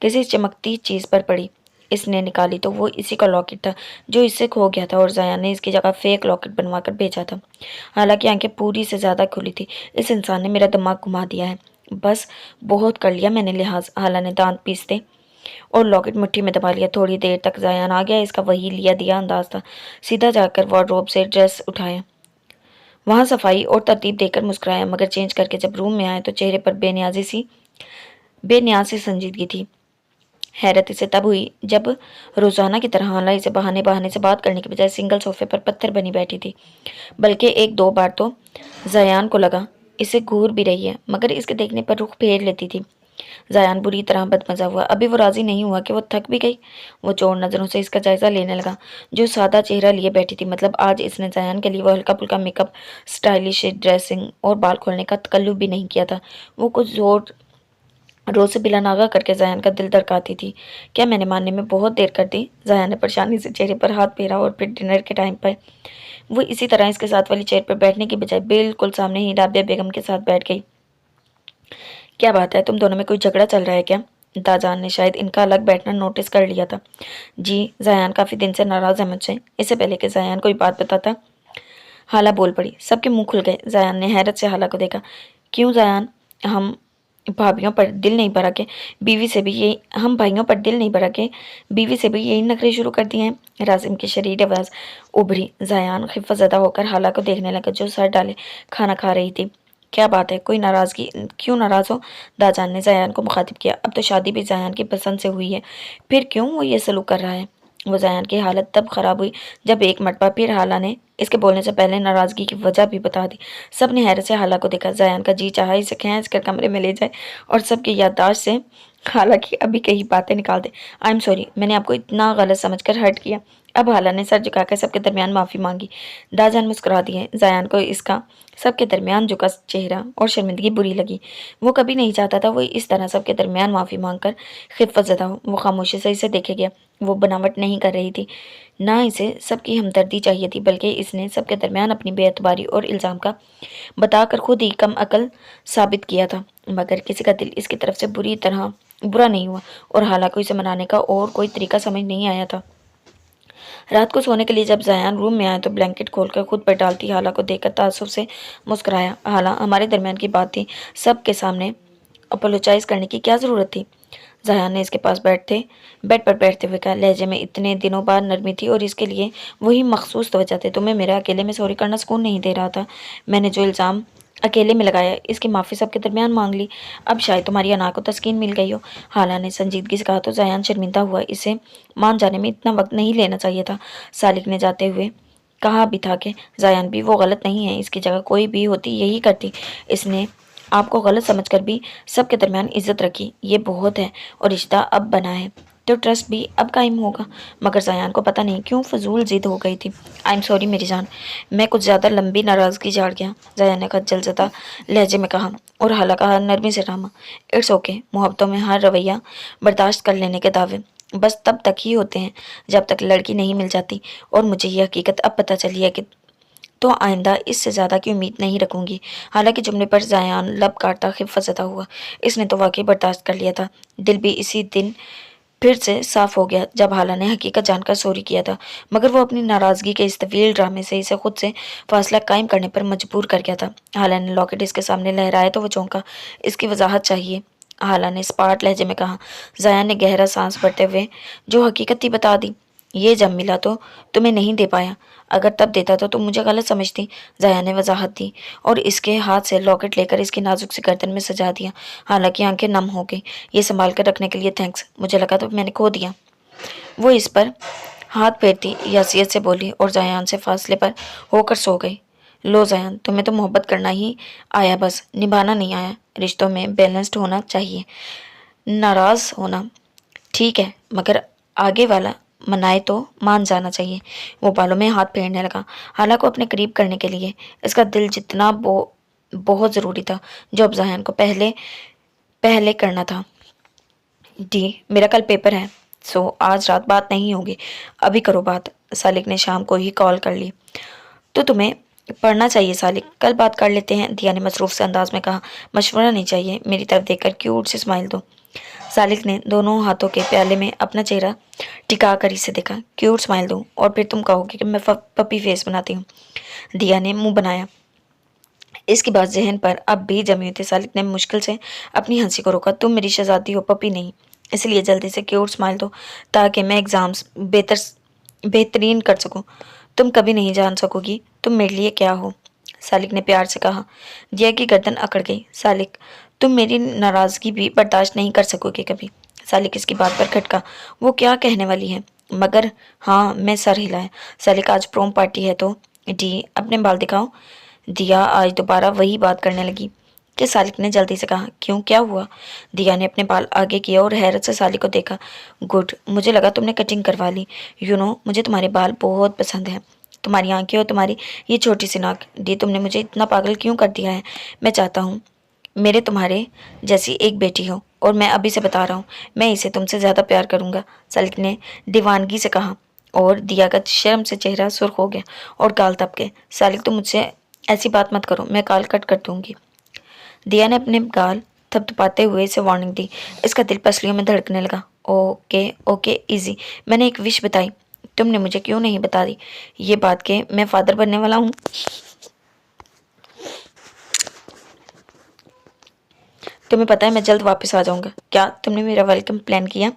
किसी चमकती चीज़ पर पड़ी। इसने निकाली तो वो इसी का लॉकेट था जो इससे खो गया था, और ज़यान ने इसकी जगह फेक लॉकेट बनवा कर भेजा था। हालांकि आंखें पूरी से ज़्यादा खुली थी। इस इंसान ने मेरा दिमाग घुमा दिया है, बस बहुत कर लिया मैंने लिहाज। हाला ने दांत पीसते और लॉकेट मुट्ठी में दबा लिया। थोड़ी देर तक ज़यान आ गया, इसका वही लिया दिया अंदाज था। सीधा जाकर वार्डरोब से ड्रेस उठाया, वहाँ सफाई और तरतीब देकर मुस्कुराया, मगर चेंज करके जब रूम में आए तो चेहरे पर बेनियाज सी संजीदगी थी। हैरत इसे तब हुई जब रोज़ाना की तरह हाला इसे बहाने बहाने से बात करने के बजाय सिंगल सोफे पर पत्थर बनी बैठी थी। बल्कि एक दो बार तो ज़यान को लगा इसे घूर भी रही है, मगर इसके देखने पर रुख फेर लेती थी। ज़यान बुरी तरह बदमज़ा हुआ। अभी वो राज़ी नहीं हुआ कि वो थक भी गई। वो चोर नज़रों से इसका जायज़ा लेने लगा जो सादा चेहरा लिए बैठी थी। मतलब आज इसने ज़यान के लिए वो हल्का फुल्का मेकअप, स्टाइलिश ड्रेसिंग और बाल खोलने का तकल्लुफ़ भी नहीं किया था। वो कुछ जोर रोज़ से बिला नागा करके ज़यान का दिल धड़काती थी। क्या मैंने मानने में बहुत देर कर दी? ज़यान ने परेशानी से चेहरे पर हाथ फेरा और फिर डिनर के टाइम पर वो इसी तरह इसके साथ वाली चेयर पर बैठने की बजाय बिल्कुल सामने ही राबिया बेगम के साथ बैठ गई। क्या बात है, तुम दोनों में कोई झगड़ा चल रहा है क्या? दाजान ने शायद इनका अलग बैठना नोटिस कर लिया था। जी, ज़यान काफ़ी दिन से नाराज़ है मुझसे। इससे पहले कि ज़यान कोई बात बताता, हाला बोल पड़ी। सबके मुंह खुल गए। ज़यान ने हैरत से हाला को देखा। क्यों ज़यान? हम भाइयों पर दिल नहीं भरा के बीवी से भी यही नखरे शुरू कर दिए हैं। राजिम की शरीर आवाज़ उभरी। ज़यान खिफ़्फ़तज़दा होकर हाला को देखने लगा जो सर डाले खाना खा रही थी। क्या बात है, कोई नाराज़गी? क्यों नाराज़ हो? दाजान ने ज़यान को मुखातिब किया। अब तो शादी भी ज़यान की पसंद से हुई है, फिर क्यों वो ये सलूक कर रहा है? वो ज़यान की हालत तब ख़राब हुई जब एक मरतबा फिर हाला ने इसके बोलने से पहले नाराज़गी की वजह भी बता दी। सब ने हैरत से हाला को देखा। ज़यान का जी चाहा इसे खींच कर कमरे में ले जाए और सबकी याददाश्त से हाला की अभी कही बातें निकाल दे। आई एम सॉरी, मैंने आपको इतना गलत समझकर हर्ट किया। अब हाला ने सर झुकाकर सबके दरमियान माफ़ी मांगी। दाजान मुस्कुरा दिए। ज़यान को इसका सबके दरमियान झुका चेहरा और शर्मिंदगी बुरी लगी। वो कभी नहीं चाहता था वो इस तरह सबके दरमियान माफ़ी मांगकर खिफ़्फ़तज़दा हो। वो खामोशी से इसे देखे गया। वो बनावट नहीं कर रही थी, ना इसे सबकी हमदर्दी चाहिए थी, बल्कि इसने सबके दरमियान अपनी बेएतबारी और इल्ज़ाम का बताकर खुद ही कम अकल साबित किया था। मगर किसी का दिल इसकी तरफ से बुरा नहीं हुआ और हाला को इसे मनाने का और कोई तरीका समझ नहीं आया था। रात को सोने के लिए जब ज़यान रूम में आया तो ब्लैंकेट खोलकर खुद पर डालती हाला को देखकर ताज्जुब से मुस्कुराया। हाला, हमारे दरमियान की बात थी, सबके सामने अपोलोजाइज करने की क्या ज़रूरत थी? ज़यान ने इसके पास बेड पर बैठते हुए कहा। लहजे में इतने दिनों बाद नरमी थी और इसके लिए वही मखसूस तवज्जो थी। तुम्हें मेरे अकेले में सॉरी करना सुकून नहीं दे रहा था। मैंने जो इल्ज़ाम अकेले में लगाया, इसकी माफ़ी सबके दरमियान मांग ली। अब शायद तुम्हारी अना को तस्कीन मिल गई हो। हाला ने संजीदगी से कहा तो ज़यान शर्मिंदा हुआ। इसे मान जाने में इतना वक्त नहीं लेना चाहिए था। सालिक ने जाते हुए कहा भी था कि ज़यान भी वो गलत नहीं है, इसकी जगह कोई भी होती यही करती। इसने आपको गलत समझकर भी सबके दरमियान इज्जत रखी, ये बहुत है, और रिश्ता अब बना है तो ट्रस्ट भी अब कायम होगा। मगर ज़यान को पता नहीं क्यों फजूल जिद हो गई थी। आई एम सॉरी मेरी जान, मैं कुछ ज़्यादा लंबी नाराज़गी झाड़ गया, ज़यान ने जलजदा लहजे में कहा और हाला कहा नरमी से थामा। इट्स ओके, मोहब्बतों में हर रवैया बर्दाश्त कर लेने के दावे बस तब तक ही होते हैं जब तक लड़की नहीं मिल जाती, और मुझे ये हकीकत अब पता चली है कि तो आइंदा इससे ज़्यादा की उम्मीद नहीं रखूंगी। हालांकि जुमले पर ज़यान लब काटता खिफ़्फ़तज़दा हुआ। इसने तो वाकई बर्दाश्त कर लिया था। दिल भी इसी दिन फिर से साफ हो गया जब हाला ने हकीकत जानकर सॉरी किया था, मगर वो अपनी नाराज़गी के इस तवील ड्रामे से इसे खुद से फासला कायम करने पर मजबूर कर गया था। हाला ने लॉकेट इसके सामने लहराया तो वो चौंका। इसकी वजाहत चाहिए, हाला ने स्पाट लहजे में कहा। ज़यान ने गहरा सांस भरते हुए जो हकीकत थी बता दी। ये जब मिला तो तुम्हें नहीं दे पाया, अगर तब देता तो तुम मुझे गलत समझती, ज़या ने वजाहत दी और इसके हाथ से लॉकेट लेकर इसकी नाजुक सी गर्दन में सजा दिया। हालांकि आंखें नम हो गई। ये संभाल कर रखने के लिए थैंक्स, मुझे लगा तो मैंने खो दिया। वो इस पर हाथ फेरती यासियत से बोली और ज़यान से फासले पर होकर सो गई। लो ज़यान, तुम्हें तो मोहब्बत करना ही आया, बस निभाना नहीं आया। रिश्तों में बैलेंस्ड होना चाहिए, नाराज़ होना ठीक है, मगर आगे वाला मनाए तो मान जाना चाहिए। वो बालों में हाथ फेरने लगा। हाला को अपने करीब करने के लिए इसका दिल जितना बहुत ज़रूरी था, जो अब ज़यान को पहले पहले करना था। डी, मेरा कल पेपर है, सो आज रात बात नहीं होगी, अभी करो बात। सालिक ने शाम को ही कॉल कर ली। तो तुम्हें पढ़ना चाहिए सालिक, कल बात कर लेते हैं, दिया ने मसरूफ से अंदाज में कहा। मशवरा नहीं चाहिए, मेरी तरफ देखकर क्यूट से स्माइल दो। सालिक ने दोनों हाथों के प्याले में अपना चेहरा टिका कर इसे देखा। क्यूट स्माइल दूं और फिर तुम कहोगे कि मैं पपी फेस बनाती हूँ। दिया ने मुंह बनाया। इसकी बात जहन पर अब भी जमी हुई थी। सालिक ने मुश्किल से अपनी हंसी को रोका। तुम मेरी शहजादी हो, पपी नहीं, इसलिए जल्दी से क्यूट स्माइल दो ताकि मैं एग्जाम्स बेहतरीन कर सकूं। तुम कभी नहीं जान सकोगी तुम मेरे लिए क्या हो, सालिक ने प्यार से कहा। दिया की गर्दन अकड़ गई। सालिक, तुम मेरी नाराज़गी भी बर्दाश्त नहीं कर सकोगे कभी। सालिक इसकी बात पर खटका। वो क्या कहने वाली है, मगर हाँ, मैं सर हिलाया। सालिक, आज प्रोम पार्टी है तो डी अपने बाल दिखाओ। दिया आज दोबारा वही बात करने लगी कि सालिक ने जल्दी से कहा, क्यों, क्या हुआ? दिया ने अपने बाल आगे किए और हैरत से सालिक को देखा। गुड, मुझे लगा तुमने कटिंग करवा ली। मुझे तुम्हारे बाल बहुत पसंद है, तुम्हारी आंखें और तुम्हारी ये छोटी सी नाक। डी, तुमने मुझे इतना पागल क्यों कर दिया है? मैं चाहता हूँ मेरे तुम्हारे जैसी एक बेटी हो, और मैं अभी से बता रहा हूँ मैं इसे तुमसे ज़्यादा प्यार करूँगा, सालिक ने दीवानगी से कहा। और दिया का शर्म से चेहरा सुर्ख हो गया और गाल तप गए। सालिक, तुम मुझसे ऐसी बात मत करो, मैं गाल कट कर दूंगी। दिया ने अपने गाल थपथपाते हुए इसे वार्निंग दी। इसका दिल पसलियों में धड़कने लगा। ओके ओके इजी, मैंने एक विश बताई, तुमने मुझे क्यों नहीं बता दी ये बात कि मैं फादर बनने वाला हूँ? तुम्हें पता है मैं जल्द वापस आ जाऊंगा। क्या तुमने मेरा वेलकम प्लान किया?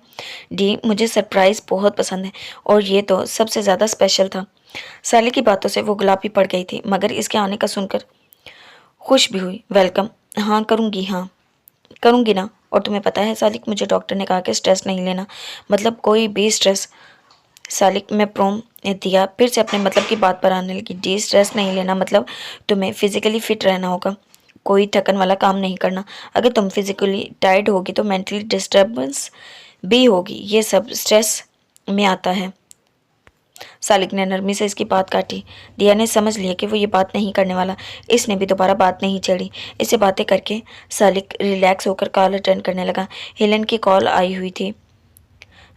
डी, मुझे सरप्राइज बहुत पसंद है और ये तो सबसे ज़्यादा स्पेशल था। साले की बातों से वो गुलाबी पड़ गई थी, मगर इसके आने का सुनकर खुश भी हुई। वेलकम? हाँ करूँगी, हाँ करूँगी ना। और तुम्हें पता है सालिक, मुझे डॉक्टर ने कहा कि स्ट्रेस नहीं लेना, मतलब कोई भी स्ट्रेस। सालिक में प्रोम दिया फिर से अपने मतलब की बात पर आने लगी। डी, स्ट्रेस नहीं लेना मतलब तुम्हें फिजिकली फिट रहना होगा, कोई थकन वाला काम नहीं करना। अगर तुम फिजिकली टायर्ड होगी तो मेंटली डिस्टर्बेंस भी होगी, ये सब स्ट्रेस में आता है। सालिक ने नरमी से इसकी बात काटी। दिया ने समझ लिया कि वो ये बात नहीं करने वाला। इसने भी दोबारा बात नहीं छेड़ी। इससे बातें करके सालिक रिलैक्स होकर कॉल अटेंड करने लगा। हेलन की कॉल आई हुई थी।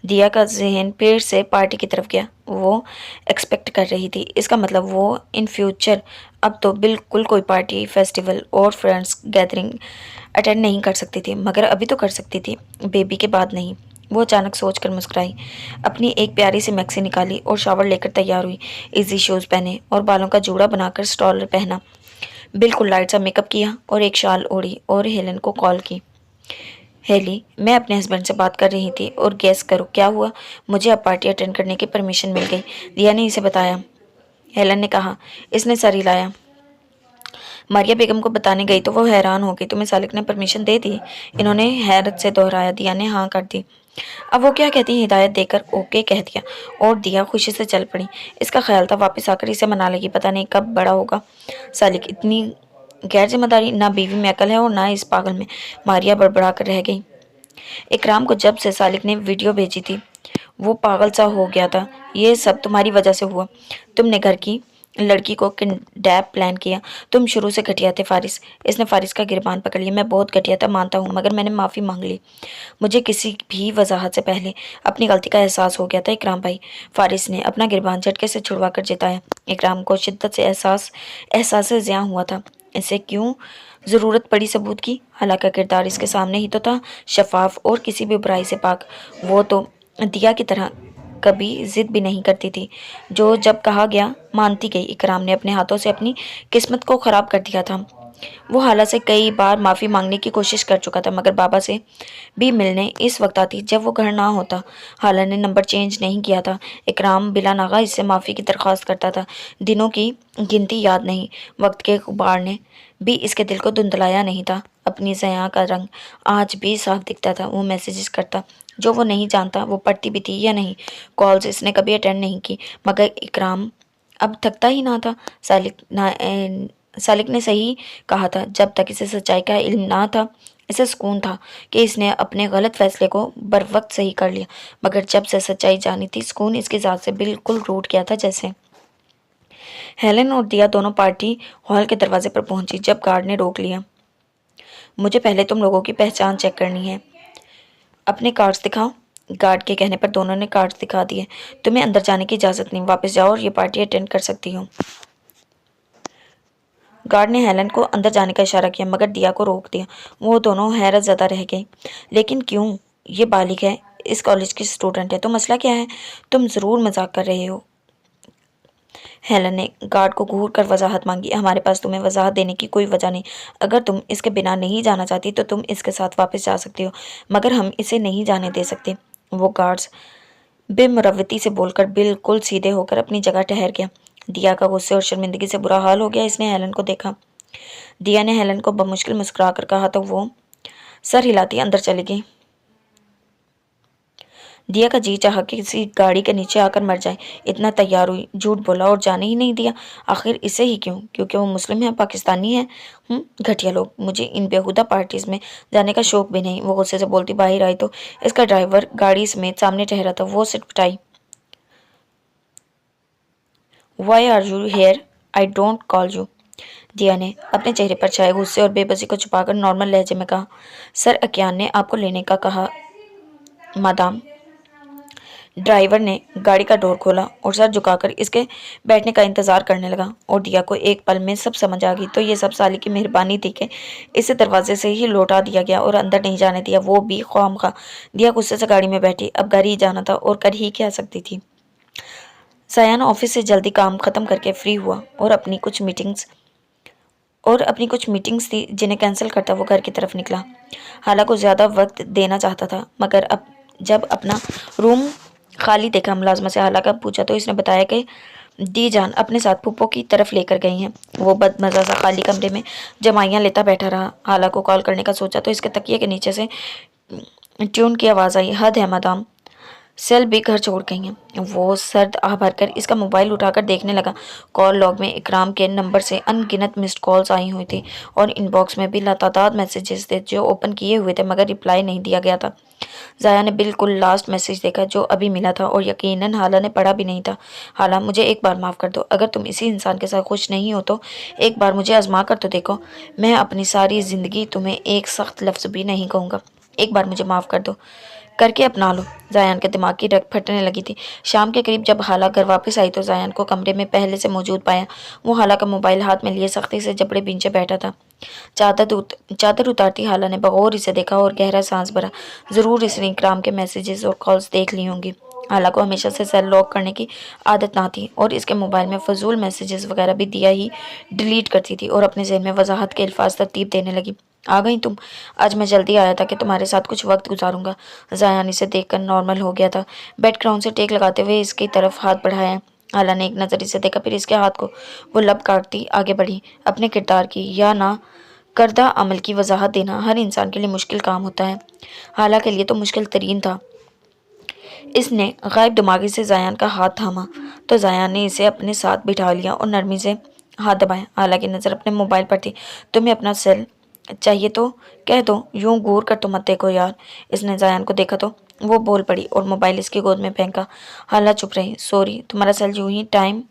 दिया का जहन फिर से पार्टी की तरफ गया। वो एक्सपेक्ट कर रही थी, इसका मतलब वो इन फ्यूचर अब तो बिल्कुल कोई पार्टी, फेस्टिवल और फ्रेंड्स गैदरिंग अटेंड नहीं कर सकती थी, मगर अभी तो कर सकती थी, बेबी के बाद नहीं। वो अचानक सोचकर मुस्कुराई, अपनी एक प्यारी सी मैक्सी निकाली और शावर लेकर तैयार हुई। इजी शूज़ पहने और बालों का जूड़ा बनाकर स्टॉलर पहना, बिल्कुल लाइट सा मेकअप किया और एक शाल ओढ़ी और हेलन को कॉल की। हेली, मैं अपने हस्बैंड से बात कर रही थी और गेस करो क्या हुआ, मुझे अब पार्टी अटेंड करने की परमिशन मिल गई। दिया ने इसे बताया। हेलन ने कहा। इसने सर हिलाया। मारिया बेगम को बताने गई तो वो हैरान हो गई। तुम्हें सालिक ने परमिशन दे दी? इन्होंने हैरत से दोहराया। दिया ने हाँ कर दी। अब वो क्या कहती, हिदायत देकर ओके कह दिया और दिया खुशी से चल पड़ी। इसका ख्याल था वापस आकर इसे मना लेगी, पता नहीं कब बड़ा होगा सालिक। इतनी गैर जिम्मेदारी, ना बीवी में अकल है और ना इस पागल में। मारिया बड़बड़ा कर रह गई। इकराम को जब से सालिक ने वीडियो भेजी थी वो पागल सा हो गया था। ये सब तुम्हारी वजह से हुआ, तुमने घर की लड़की को किडनैप प्लान किया। तुम शुरू से घटिया थे फारिस। इसने फारिस का गिरबान पकड़ लिया। मैं बहुत घटिया था मानता हूँ, मगर मैंने माफ़ी मांग ली। मुझे किसी भी वजाहत से पहले अपनी गलती का एहसास हो गया था इकराम भाई। फारिस ने अपना गिरबान झटके से छुड़वा कर जिताया। इकराम को शिद्दत से एहसास ज़्या हुआ था। इसे क्यों ज़रूरत पड़ी सबूत की? हालांकि किरदार इसके सामने ही तो था, शफाफ और किसी भी बुराई से पाक। वो तो दिया की तरह कभी जिद भी नहीं करती थी, जो जब कहा गया मानती गई। इकराम ने अपने हाथों से अपनी किस्मत को ख़राब कर दिया था। वो हाला से कई बार माफ़ी मांगने की कोशिश कर चुका था, मगर बाबा से भी मिलने इस वक्त आती जब वो घर ना होता। हाला ने नंबर चेंज नहीं किया था। इकराम बिला नागा इससे माफ़ी की दरख्वास्त करता था। दिनों की गिनती याद नहीं, वक्त के गुबार ने भी इसके दिल को धुंधलाया नहीं था। अपनी ज़या का रंग आज भी साफ दिखता था। वो मैसेजेस करता जो वो नहीं जानता वो पढ़ती भी थी या नहीं। कॉल्स इसने कभी अटेंड नहीं की, मगर इकराम अब थकता ही ना था। सालिक ने सही कहा था, जब तक इसे सच्चाई का इल्म ना था इसे सुकून था कि इसने अपने गलत फैसले को बर वक्त सही कर लिया, मगर जब से सच्चाई जानी थी सुकून इसकी ज़ात से बिल्कुल रूठ गया था। जैसे हेलन और दिया दोनों पार्टी हॉल के दरवाजे पर पहुंची जब गार्ड ने रोक लिया। मुझे पहले तुम लोगों की पहचान चेक करनी है, अपने कार्ड्स दिखाओ। गार्ड के कहने पर दोनों ने कार्ड्स दिखा दिए। तुम्हें अंदर जाने की इजाज़त नहीं, वापस जाओ और ये पार्टी अटेंड कर सकती हो। गार्ड ने हेलन को अंदर जाने का इशारा किया, मगर दिया को रोक दिया। वो दोनों हैरत ज़दा रह गई। लेकिन क्यों? ये बालिग है, इस कॉलेज की स्टूडेंट है, तो मसला क्या है? तुम ज़रूर मजाक कर रहे हो। हेलन ने गार्ड को घूर कर वजाहत मांगी। हमारे पास तुम्हें वजाहत देने की कोई वजह नहीं। अगर तुम इसके बिना नहीं जाना चाहती तो तुम इसके साथ वापस जा सकती हो, मगर हम इसे नहीं जाने दे सकते। वो गार्ड्स बेमुरवती से बोलकर बिल्कुल सीधे होकर अपनी जगह ठहर गया। दिया का गुस्से और शर्मिंदगी से बुरा हाल हो गया। इसने हेलन को देखा। दिया ने हेलन को बमुश्किल मुस्कुरा कर कहा तो वो सर हिलाती अंदर चली गई। दिया का जी चाहा कि किसी गाड़ी के नीचे आकर मर जाए। इतना तैयार हुई, झूठ बोला और जाने ही नहीं दिया। आखिर इसे ही क्यों? क्योंकि वो मुस्लिम है, पाकिस्तानी है। घटिया लोग। मुझे इन बेहुदा पार्टीज में जाने का शौक भी नहीं। वो गुस्से से बोलती बाहर आई तो इसका ड्राइवर गाड़ी समेत सामने ठहरा था। वो सिर्फ पिटाई। Why are you here? I don't call you. Diya ने अपने चेहरे पर छाए गुस्से और बेबसी को छुपाकर नॉर्मल लहजे में कहा, सर अकियान ने आपको लेने का कहा मादाम। ड्राइवर ने गाड़ी का डोर खोला और सर झुकाकर इसके बैठने का इंतजार करने लगा और दिया को एक पल में सब समझ आ गई। तो ये सब साली की मेहरबानी थी कि इसे दरवाजे से ही लौटा दिया गया और अंदर नहीं जाने दिया, वो भी ख्वामखा। दिया गुस्से से गाड़ी में बैठी, अब घर ही जाना था और कर ही क्या सकती थी। जायान ऑफिस से जल्दी काम खत्म करके फ्री हुआ और अपनी कुछ मीटिंग्स थी जिन्हें कैंसिल करता वो घर की तरफ निकला। हाला को ज़्यादा वक्त देना चाहता था, मगर अब जब अपना रूम खाली देखा, मुलाजमा से हाला का पूछा तो इसने बताया कि दी जान अपने साथ फूफो की तरफ लेकर गई हैं। वो बदमज़ा सा खाली कमरे में जमाइयाँ लेता बैठा रहा। हाला को कॉल करने का सोचा तो इसके तकिए के नीचे से ट्यून की आवाज़ आई, हद है मदाम, सेल भी घर छोड़ गई हैं। वो सर्द आह भरकर इसका मोबाइल उठाकर देखने लगा। कॉल लॉग में इकराम के नंबर से अनगिनत मिस्ड कॉल्स आई हुई थी और इनबॉक्स में भी लातादाद मैसेजेस थे जो ओपन किए हुए थे मगर रिप्लाई नहीं दिया गया था। जाया ने बिल्कुल लास्ट मैसेज देखा जो अभी मिला था और यकीनन हाला ने पढ़ा भी नहीं था। हाला, मुझे एक बार माफ़ कर दो, अगर तुम इसी इंसान के साथ खुश नहीं हो तो एक बार मुझे आजमा कर तो देखो। मैं अपनी सारी ज़िंदगी तुम्हें एक सख्त लफ्ज़ भी नहीं कहूँगा, एक बार मुझे माफ़ कर दो, करके अपना लो। जायान के दिमाग की रग फटने लगी थी। शाम के करीब जब हाला घर वापस आई तो जायान को कमरे में पहले से मौजूद पाया। वो हाला का मोबाइल हाथ में लिए सख्ती से जबड़े बींचे बैठा था। चादर उतारती हाला ने बगौर इसे देखा और गहरा सांस भरा। ज़रूर इसने इकराम के मैसेजेस और कॉल्स देख ली होंगी। हाला को हमेशा से सेल लॉक करने की आदत ना थी और इसके मोबाइल में फजूल मैसेजेस वगैरह भी दिया ही डिलीट करती थी और अपने जहन में वजाहत के अल्फाज तरतीब देने लगी। आ गई तुम? आज मैं जल्दी आया था कि तुम्हारे साथ कुछ वक्त गुजारूंगा। जायान इसे देखकर नॉर्मल हो गया था। बैकग्राउंड से टेक लगाते हुए इसकी तरफ हाथ बढ़ाया। हाला ने एक नज़र इसे देखा, फिर इसके हाथ को। वो लब काटती आगे बढ़ी। अपने किरदार की या ना करदा अमल की वजाहत देना हर इंसान के लिए मुश्किल काम होता है। हाला के लिए तो मुश्किल तरीन था। इसने गायब दिमागी से जायान का हाथ थामा तो जायान ने इसे अपने साथ बिठा लिया और नरमी से हाथ दबाया। हाला की नज़र अपने मोबाइल पर थी। तुम्हें अपना सेल चाहिए तो कह दो, यूं घूर कर तो मत देखो यार। इसने जायान को देखा तो वो बोल पड़ी और मोबाइल इसकी गोद में फेंका। हाला चुप रही। सॉरी, तुम्हारा सेल यूं ही टाइम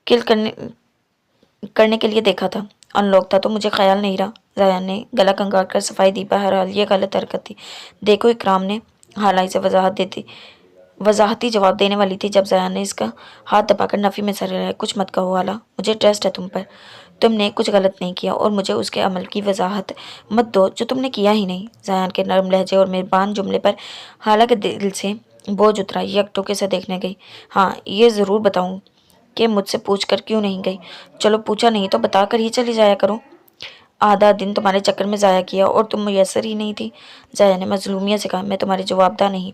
किल करने के लिए देखा था, अनलॉक था तो मुझे ख्याल नहीं रहा। जायान ने गला कंगाल कर सफाई दी। बहरहाल ये गलत हरकत थी। देखो, इकराम ने हाला इसे वजाहती जवाब देने वाली थी जब जायान ने इसका हाथ दबाकर नफ़ी में सर हिलाया। कुछ मत कहो हाला, मुझे ट्रस्ट है तुम पर। तुमने कुछ गलत नहीं किया और मुझे उसके अमल की वजाहत मत दो जो तुमने किया ही नहीं। जायान के नरम लहजे और मेहरबान जुमले पर हाला के दिल से बोझ उतरा। यकटोके से देखने गई। हाँ, ये ज़रूर बताऊँ कि मुझसे पूछ कर क्यों नहीं गई। चलो, पूछा नहीं तो बता कर ही चली जाया करो। आधा दिन तुम्हारे चक्कर में ज़ाया किया और तुम मुयस्सर ही नहीं थी। ज़ाया ने मजलूमियत से कहा, मैं तुम्हारी जवाबदा नहीं।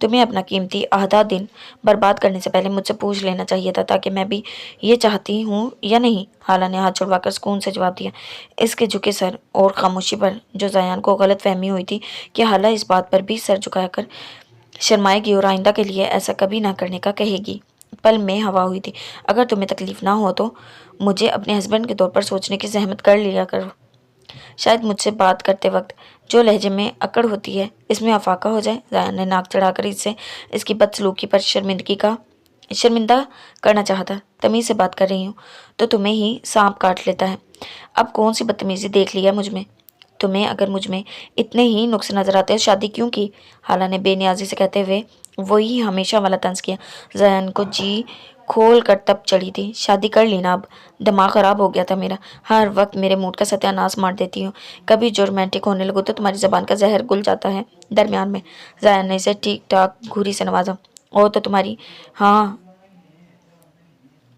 तुम्हें अपना कीमती आधा दिन बर्बाद करने से पहले मुझसे पूछ लेना चाहिए था ताकि मैं भी ये चाहती हूँ या नहीं। हाला ने हाथ छुड़वाकर सुकून से जवाब दिया। इसके झुके सर और खामोशी पर जो जायान को गलत फहमी हुई थी कि हाला इस बात पर भी सर झुकाकर शर्माएगी और आइंदा के लिए ऐसा कभी ना करने का कहेगी, पल में हवा हुई थी। अगर तुम्हें तकलीफ ना हो तो मुझे अपने हस्बैंड के तौर पर सोचने की जहमत कर लिया करो। शायद मुझसे बात करते वक्त जो लहजे में अकड़ होती है इसमें अफाका हो जाए। जायान ने नाक चढ़ाकर इससे इसकी बदसलूकी पर शर्मिंदा करना चाहता। तमीज़ से बात कर रही हूँ तो तुम्हें ही सांप काट लेता है। अब कौन सी बदतमीज़ी देख ली है मुझ में? तुम्हें अगर मुझ में इतने ही नुक्स नजर आते हैं शादी क्यों की? हाला ने बेनियाजी से कहते हुए वही हमेशा वाला तंज किया। जायान को जी खोल कर तब चढ़ी थी। शादी कर ली ना, अब दिमाग ख़राब हो गया था मेरा। हर वक्त मेरे मूड का सत्यानाश मार देती हूँ। कभी जो रोमांटिक होने लगो तो तुम्हारी ज़बान का जहर घुल जाता है दरमियान में। जायान ने इसे ठीक ठाक घूरी से नवाजा। और तो तुम्हारी, हाँ,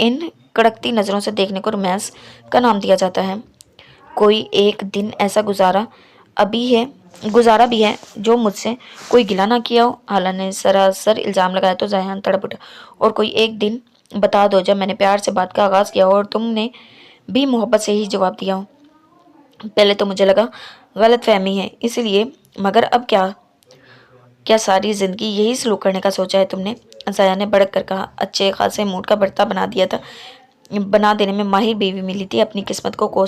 इन कड़कती नज़रों से देखने को रोमांस का नाम दिया जाता है। कोई एक दिन ऐसा गुजारा भी है जो मुझसे कोई गिला ना किया हो। हाला ने सरासर इल्ज़ाम लगाया तो जायान तड़प उठा। और कोई एक दिन बता दो जब मैंने प्यार से बात का आगाज़ किया हो और तुमने भी मोहब्बत से ही जवाब दिया हो। पहले तो मुझे लगा गलत फहमी है इसलिए, मगर अब क्या क्या सारी ज़िंदगी यही सलूक करने का सोचा है तुमने? जाया ने भड़क कर कहा। अच्छे खासे मूड का भरता बना देने में माहिर बीवी मिली थी। अपनी किस्मत को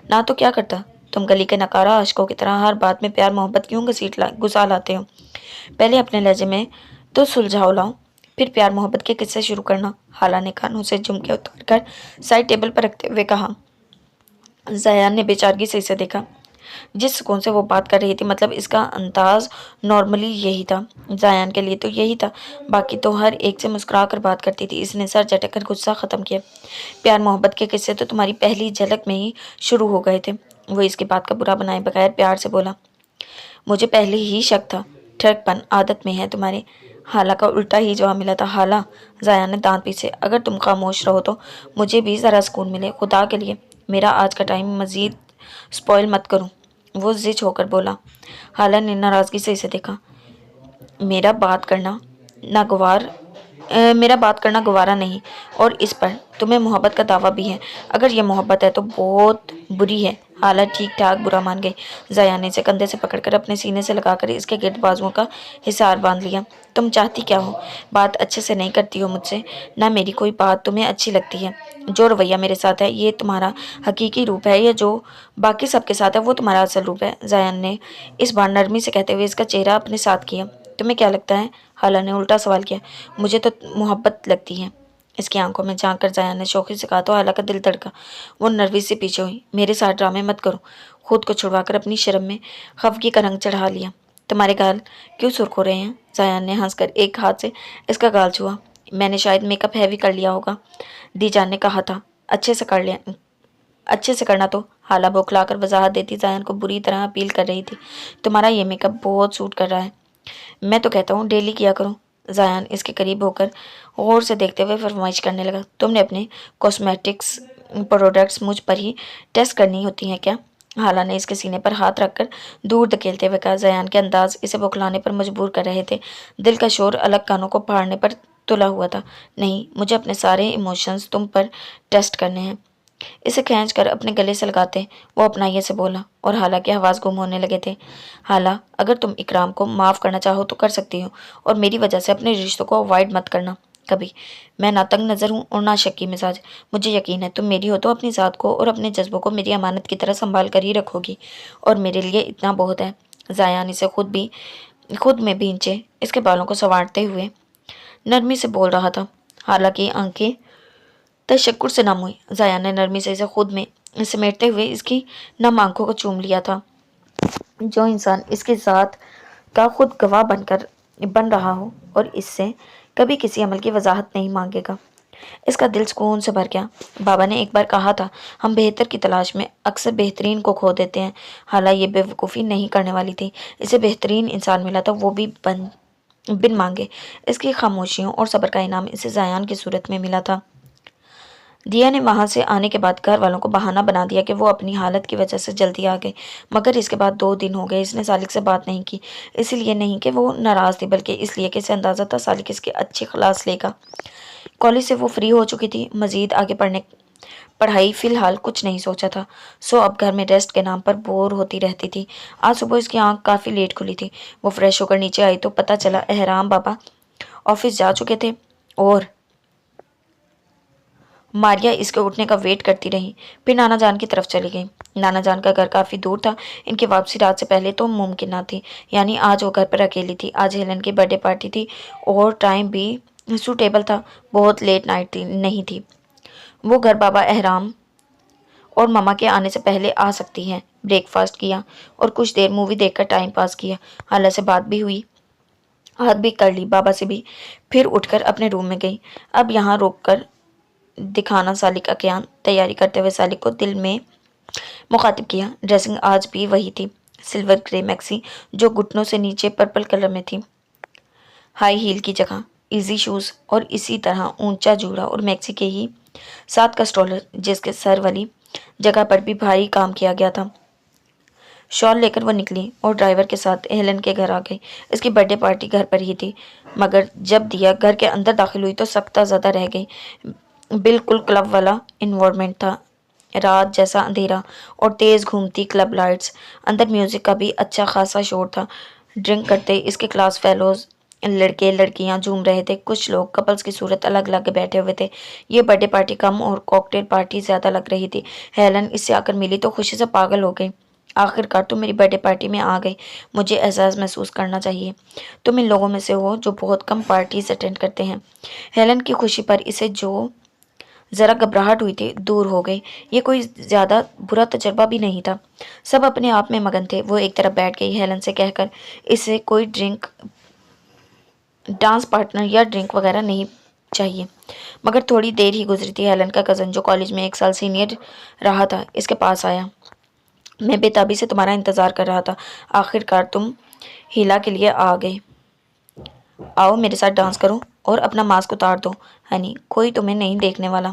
ना तो क्या करता। तुम गली के नकारा आशिकों की तरह हर बात में प्यार मोहब्बत क्यों घुसा लाते हो? पहले अपने लहजे में तो सुलझाओ लाओ, फिर प्यार मोहब्बत के किस्से शुरू करना। हाला ने कानों से झुमके उतार कर साइड टेबल पर रखते हुए कहा। जायान ने बेचारगी से इसे देखा। جس سکون سے وہ بات کر رہی تھی، مطلب اس کا انداز نارملی یہی تھا، زیان کے لیے تو یہی تھا، باقی تو ہر ایک سے مسکرا کر بات کرتی تھی۔ اس نے سر جھٹک کر غصہ ختم کیا۔ پیار محبت کے قصے تو تمہاری پہلی جھلک میں ہی شروع ہو گئے تھے۔ وہ اس کی بات کا برا بنائے بغیر پیار سے بولا۔ مجھے پہلے ہی شک تھا، ٹھرک پن عادت میں ہے تمہارے۔ حالہ کا الٹا ہی جواب ملا تھا۔ حالہ، زیان نے دانت پیسے، اگر تم خاموش رہو تو مجھے بھی ذرا سکون ملے، خدا کے لیے میرا آج کا ٹائم مزید سپوائل مت کروں، وہ زچ ہو کر بولا۔ حالہ نے ناراضگی سے اسے دیکھا۔ میرا بات کرنا گوارا نہیں، اور اس پر تمہیں محبت کا دعویٰ بھی ہے۔ اگر یہ محبت ہے تو بہت بری ہے۔ حالہ ٹھیک ٹھاک برا مان گئی۔ زیان نے اسے کندھے سے پکڑ کر اپنے سینے سے لگا کر اس کے گرد بازوؤں کا حصار باندھ لیا۔ تم چاہتی کیا ہو؟ بات اچھے سے نہیں کرتی ہو مجھ سے، نہ میری کوئی بات تمہیں اچھی لگتی ہے۔ جو رویہ میرے ساتھ ہے یہ تمہارا حقیقی روپ ہے، یا جو باقی سب کے ساتھ ہے وہ تمہارا اصل روپ ہے؟ زیان نے اس بار نرمی سے کہتے ہوئے اس کا چہرہ اپنے ساتھ کیا۔ تمہیں کیا لگتا ہے؟ حالہ نے الٹا سوال کیا۔ مجھے تو محبت لگتی ہے۔ اس کی آنکھوں میں جھانک کر زیان نے شوخی سے کہا تو حالہ کا دل دھڑکا۔ وہ نروس سے پیچھے ہوئی۔ میرے ساتھ ڈرامے مت کرو۔ خود کو چھڑوا کر اپنی شرم میں خفگی کا رنگ چڑھا لیا۔ تمہارے گال کیوں سرخ ہو رہے ہیں؟ زیان نے ہنس کر ایک ہاتھ سے اس کا گال چھوا۔ میں نے شاید میک اپ ہیوی کر لیا ہوگا، دی جان نے کہا تھا۔ اچھے سے کرنا تو، حالہ بوکھلا کر وضاحت دیتی زیان کو بری طرح اپیل کر رہی تھی۔ تمہارا یہ میک اپ بہت سوٹ کر رہا ہے۔ میں تو کہتا ہوں ڈیلی کیا کرو۔ زیان اس کے قریب ہو کر غور سے دیکھتے ہوئے فرمائش کرنے لگا۔ تم نے اپنے کاسمیٹکس پروڈکٹس مجھ پر ہی ٹیسٹ کرنی ہوتی ہیں کیا؟ حالہ نے اس کے سینے پر ہاتھ رکھ کر دور دھکیلتے ہوئے کہا۔ زیان کے انداز اسے بوکھلانے پر مجبور کر رہے تھے۔ دل کا شور الگ کانوں کو پھاڑنے پر تلا ہوا تھا۔ نہیں، مجھے اپنے سارے ایموشنز تم پر ٹیسٹ کرنے ہیں۔ اسے کھینچ کر اپنے گلے سے لگاتے وہ اپنائیے سے بولا، اور حالہ کے آواز گم ہونے لگے تھے۔ حالہ، اگر تم اکرام کو معاف کرنا چاہو تو کر سکتی ہو، اور میری وجہ سے اپنے رشتوں کو اوائڈ مت کرنا کبھی۔ میں نہ تنگ نظر ہوں اور نہ شکی مزاج۔ مجھے یقین ہے تم میری ہو تو اپنی ذات کو اور اپنے جذبوں کو میری امانت کی طرح سنبھال کر ہی رکھو گی، اور میرے لیے اتنا بہت ہے۔ زیان اسے خود میں بھینچے اس کے بالوں کو سنوارتے ہوئے نرمی سے بول رہا تھا۔ حالہ کی آنکھیں تشکر سے نم ہوئی۔ زیان نے نرمی سے اسے خود میں سمیٹتے ہوئے اس کی نم آنکھوں کو چوم لیا تھا۔ جو انسان اس کی ذات کا خود گواہ بن رہا ہو اور اس سے کبھی کسی عمل کی وضاحت نہیں مانگے گا۔ اس کا دل سکون سے بھر گیا۔ بابا نے ایک بار کہا تھا، ہم بہتر کی تلاش میں اکثر بہترین کو کھو دیتے ہیں۔ حالہ یہ بے وقوفی نہیں کرنے والی تھی۔ اسے بہترین انسان ملا تھا، وہ بھی بن مانگے۔ اس کی خاموشیوں اور صبر کا انعام اسے زیان کی صورت میں ملا تھا۔ دیا نے وہاں سے آنے کے بعد گھر والوں کو بہانہ بنا دیا کہ وہ اپنی حالت کی وجہ سے جلدی آ گئی، مگر اس کے بعد 2 دن ہو گئے اس نے سالک سے بات نہیں کی۔ اس لیے نہیں کہ وہ ناراض تھی، بلکہ اس لیے کہ اسے اندازہ تھا سالک اس کی اچھی خلاص لے گا۔ کالج سے وہ فری ہو چکی تھی، مزید آگے پڑھائی فی الحال کچھ نہیں سوچا تھا، سو اب گھر میں ریسٹ کے نام پر بور ہوتی رہتی تھی۔ آج صبح اس کی آنکھ کافی لیٹ کھلی تھی۔ وہ فریش ہو کر نیچے آئی تو پتہ چلا احرام بابا آفس جا چکے تھے، اور ماریا اس کے اٹھنے کا ویٹ کرتی رہی، پھر نانا جان کی طرف چلی گئی۔ نانا جان کا گھر کافی دور تھا، ان کی واپسی رات سے پہلے تو ممکن نہ تھی، یعنی آج وہ گھر پر اکیلی تھی۔ آج ہیلن کی برتھ ڈے پارٹی تھی اور ٹائم بھی سوٹیبل تھا، بہت لیٹ نائٹ نہیں تھی۔ وہ گھر بابا احرام اور مما کے آنے سے پہلے آ سکتی ہے۔ بریک فاسٹ کیا اور کچھ دیر مووی دیکھ کر ٹائم پاس کیا۔ حالہ سے بات بھی ہوئی، بات بھی کر لی، بابا سے بھی۔ پھر اٹھ کر اپنے روم میں گئی۔ اب یہاں روک کر دکھانا سالک کا قیام تیاری کرتے ہوئے سالک کو دل میں مخاطب کیا۔ ڈریسنگ آج بھی وہی تھی، سلور گرے میکسی جو گھٹنوں سے نیچے پرپل کلر میں تھی، ہائی ہیل کی جگہ ایزی شوز، اور اسی طرح اونچا جوڑا اور میکسی کے ہی ساتھ کا سٹرولر جس کے سر والی جگہ پر بھی بھاری کام کیا گیا تھا۔ شال لے کر وہ نکلی اور ڈرائیور کے ساتھ ہیلن کے گھر آ گئی۔ اس کی برتھ ڈے پارٹی گھر پر ہی تھی، مگر جب دیا گھر کے اندر داخل ہوئی تو سکتہ زدہ رہ گئی۔ بالکل کلب والا انوائرمنٹ تھا، رات جیسا اندھیرا اور تیز گھومتی کلب لائٹس۔ اندر میوزک کا بھی اچھا خاصا شور تھا۔ ڈرنک کرتے اس کے کلاس فیلوز لڑکے لڑکیاں جھوم رہے تھے، کچھ لوگ کپلز کی صورت الگ الگ بیٹھے ہوئے تھے۔ یہ برتھ ڈے پارٹی کم اور کاکٹیل پارٹی زیادہ لگ رہی تھی۔ ہیلن اس سے آ کر ملی تو خوشی سے پاگل ہو گئی۔ آخر کار تم میری برتھ ڈے پارٹی میں آ گئی، مجھے اعزاز محسوس کرنا چاہیے۔ تم ان لوگوں میں سے ہو جو بہت کم پارٹیز اٹینڈ کرتے ہیں۔ ہیلن کی خوشی پر اسے جو ذرا گھبراہٹ ہوئی تھی دور ہو گئی۔ یہ کوئی زیادہ برا تجربہ بھی نہیں تھا۔ سب اپنے آپ میں مگن تھے۔ وہ ایک طرف بیٹھ گئی ہیلن سے کہہ کر اسے کوئی ڈانس پارٹنر یا ڈرنک وغیرہ نہیں چاہیے، مگر تھوڑی دیر ہی گزری تھی ہیلن کا کزن جو کالج میں 1 سال سینئر رہا تھا اس کے پاس آیا۔ میں بےتابی سے تمہارا انتظار کر رہا تھا، آخر کار تم ہیلا کے لیے آ گئے۔ آؤ میرے ساتھ ڈانس کرو اور اپنا ماسک اتار دو ہنی، کوئی تمہیں نہیں دیکھنے والا۔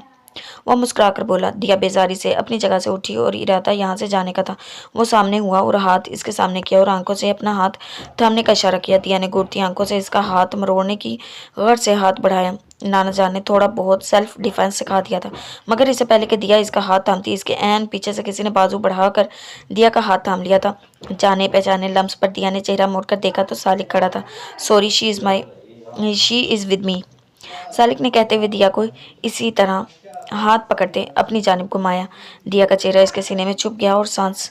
وہ مسکرا کر بولا۔ دیا بیزاری سے اپنی جگہ سے اٹھی اور ارادہ یہاں سے جانے کا تھا۔ وہ سامنے ہوا اور ہاتھ اس کے سامنے کیا اور آنکھوں سے اپنا ہاتھ تھامنے کا اشارہ کیا۔ دیا نے گھورتی آنکھوں سے اس کا ہاتھ مروڑنے کی غرض سے ہاتھ بڑھایا۔ نانا جان نے تھوڑا بہت سیلف ڈیفینس سکھا دیا تھا، مگر اس سے پہلے کہ دیا اس کا ہاتھ تھامتی اس کے عین پیچھے سے کسی نے بازو بڑھا کر دیا کا ہاتھ تھام لیا تھا۔ جانے پہچانے لمس پر دیا نے چہرہ موڑ کر دیکھا تو سالک کھڑا تھا۔ Sorry, she is with me, سالک نے کہتے ہوئے دیا کو اسی طرح ہاتھ پکڑتے اپنی جانب گھمایا۔ دیا کا چہرہ اس کے سینے میں چھپ گیا اور سانس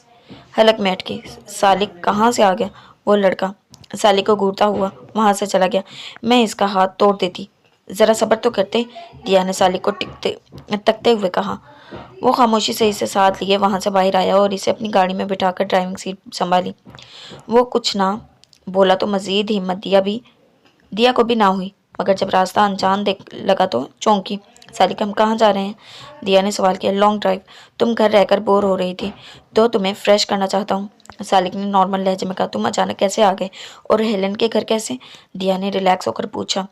حلق میں اٹکی۔ سالک کہاں سے آ گیا وہ لڑکا؟ سالک کو گھورتا ہوا وہاں سے چلا گیا۔ میں اس کا ہاتھ توڑ دیتی، ذرا صبر تو کرتے، دیا نے سالک کو تکتے ہوئے کہا۔ وہ خاموشی سے اسے ساتھ لیے وہاں سے باہر آیا اور اسے اپنی گاڑی میں بٹھا کر ڈرائیونگ سیٹ سنبھالی۔ وہ کچھ نہ بولا تو مزید ہمت دیا کو بھی نہ ہوئی، مگر جب راستہ انجان لگا تو چونکی۔ سالک، ہم کہاں جا رہے ہیں؟ دیا نے سوال کیا۔ لانگ ڈرائیو، تم گھر رہ کر بور ہو رہی تھی تو تمہیں فریش کرنا چاہتا ہوں، سالک نے نارمل لہجے میں کہا۔ تم اچانک کیسے آ گئے اور ہیلن کے گھر کیسے؟ دیا نے ریلیکس ہو کر پوچھا،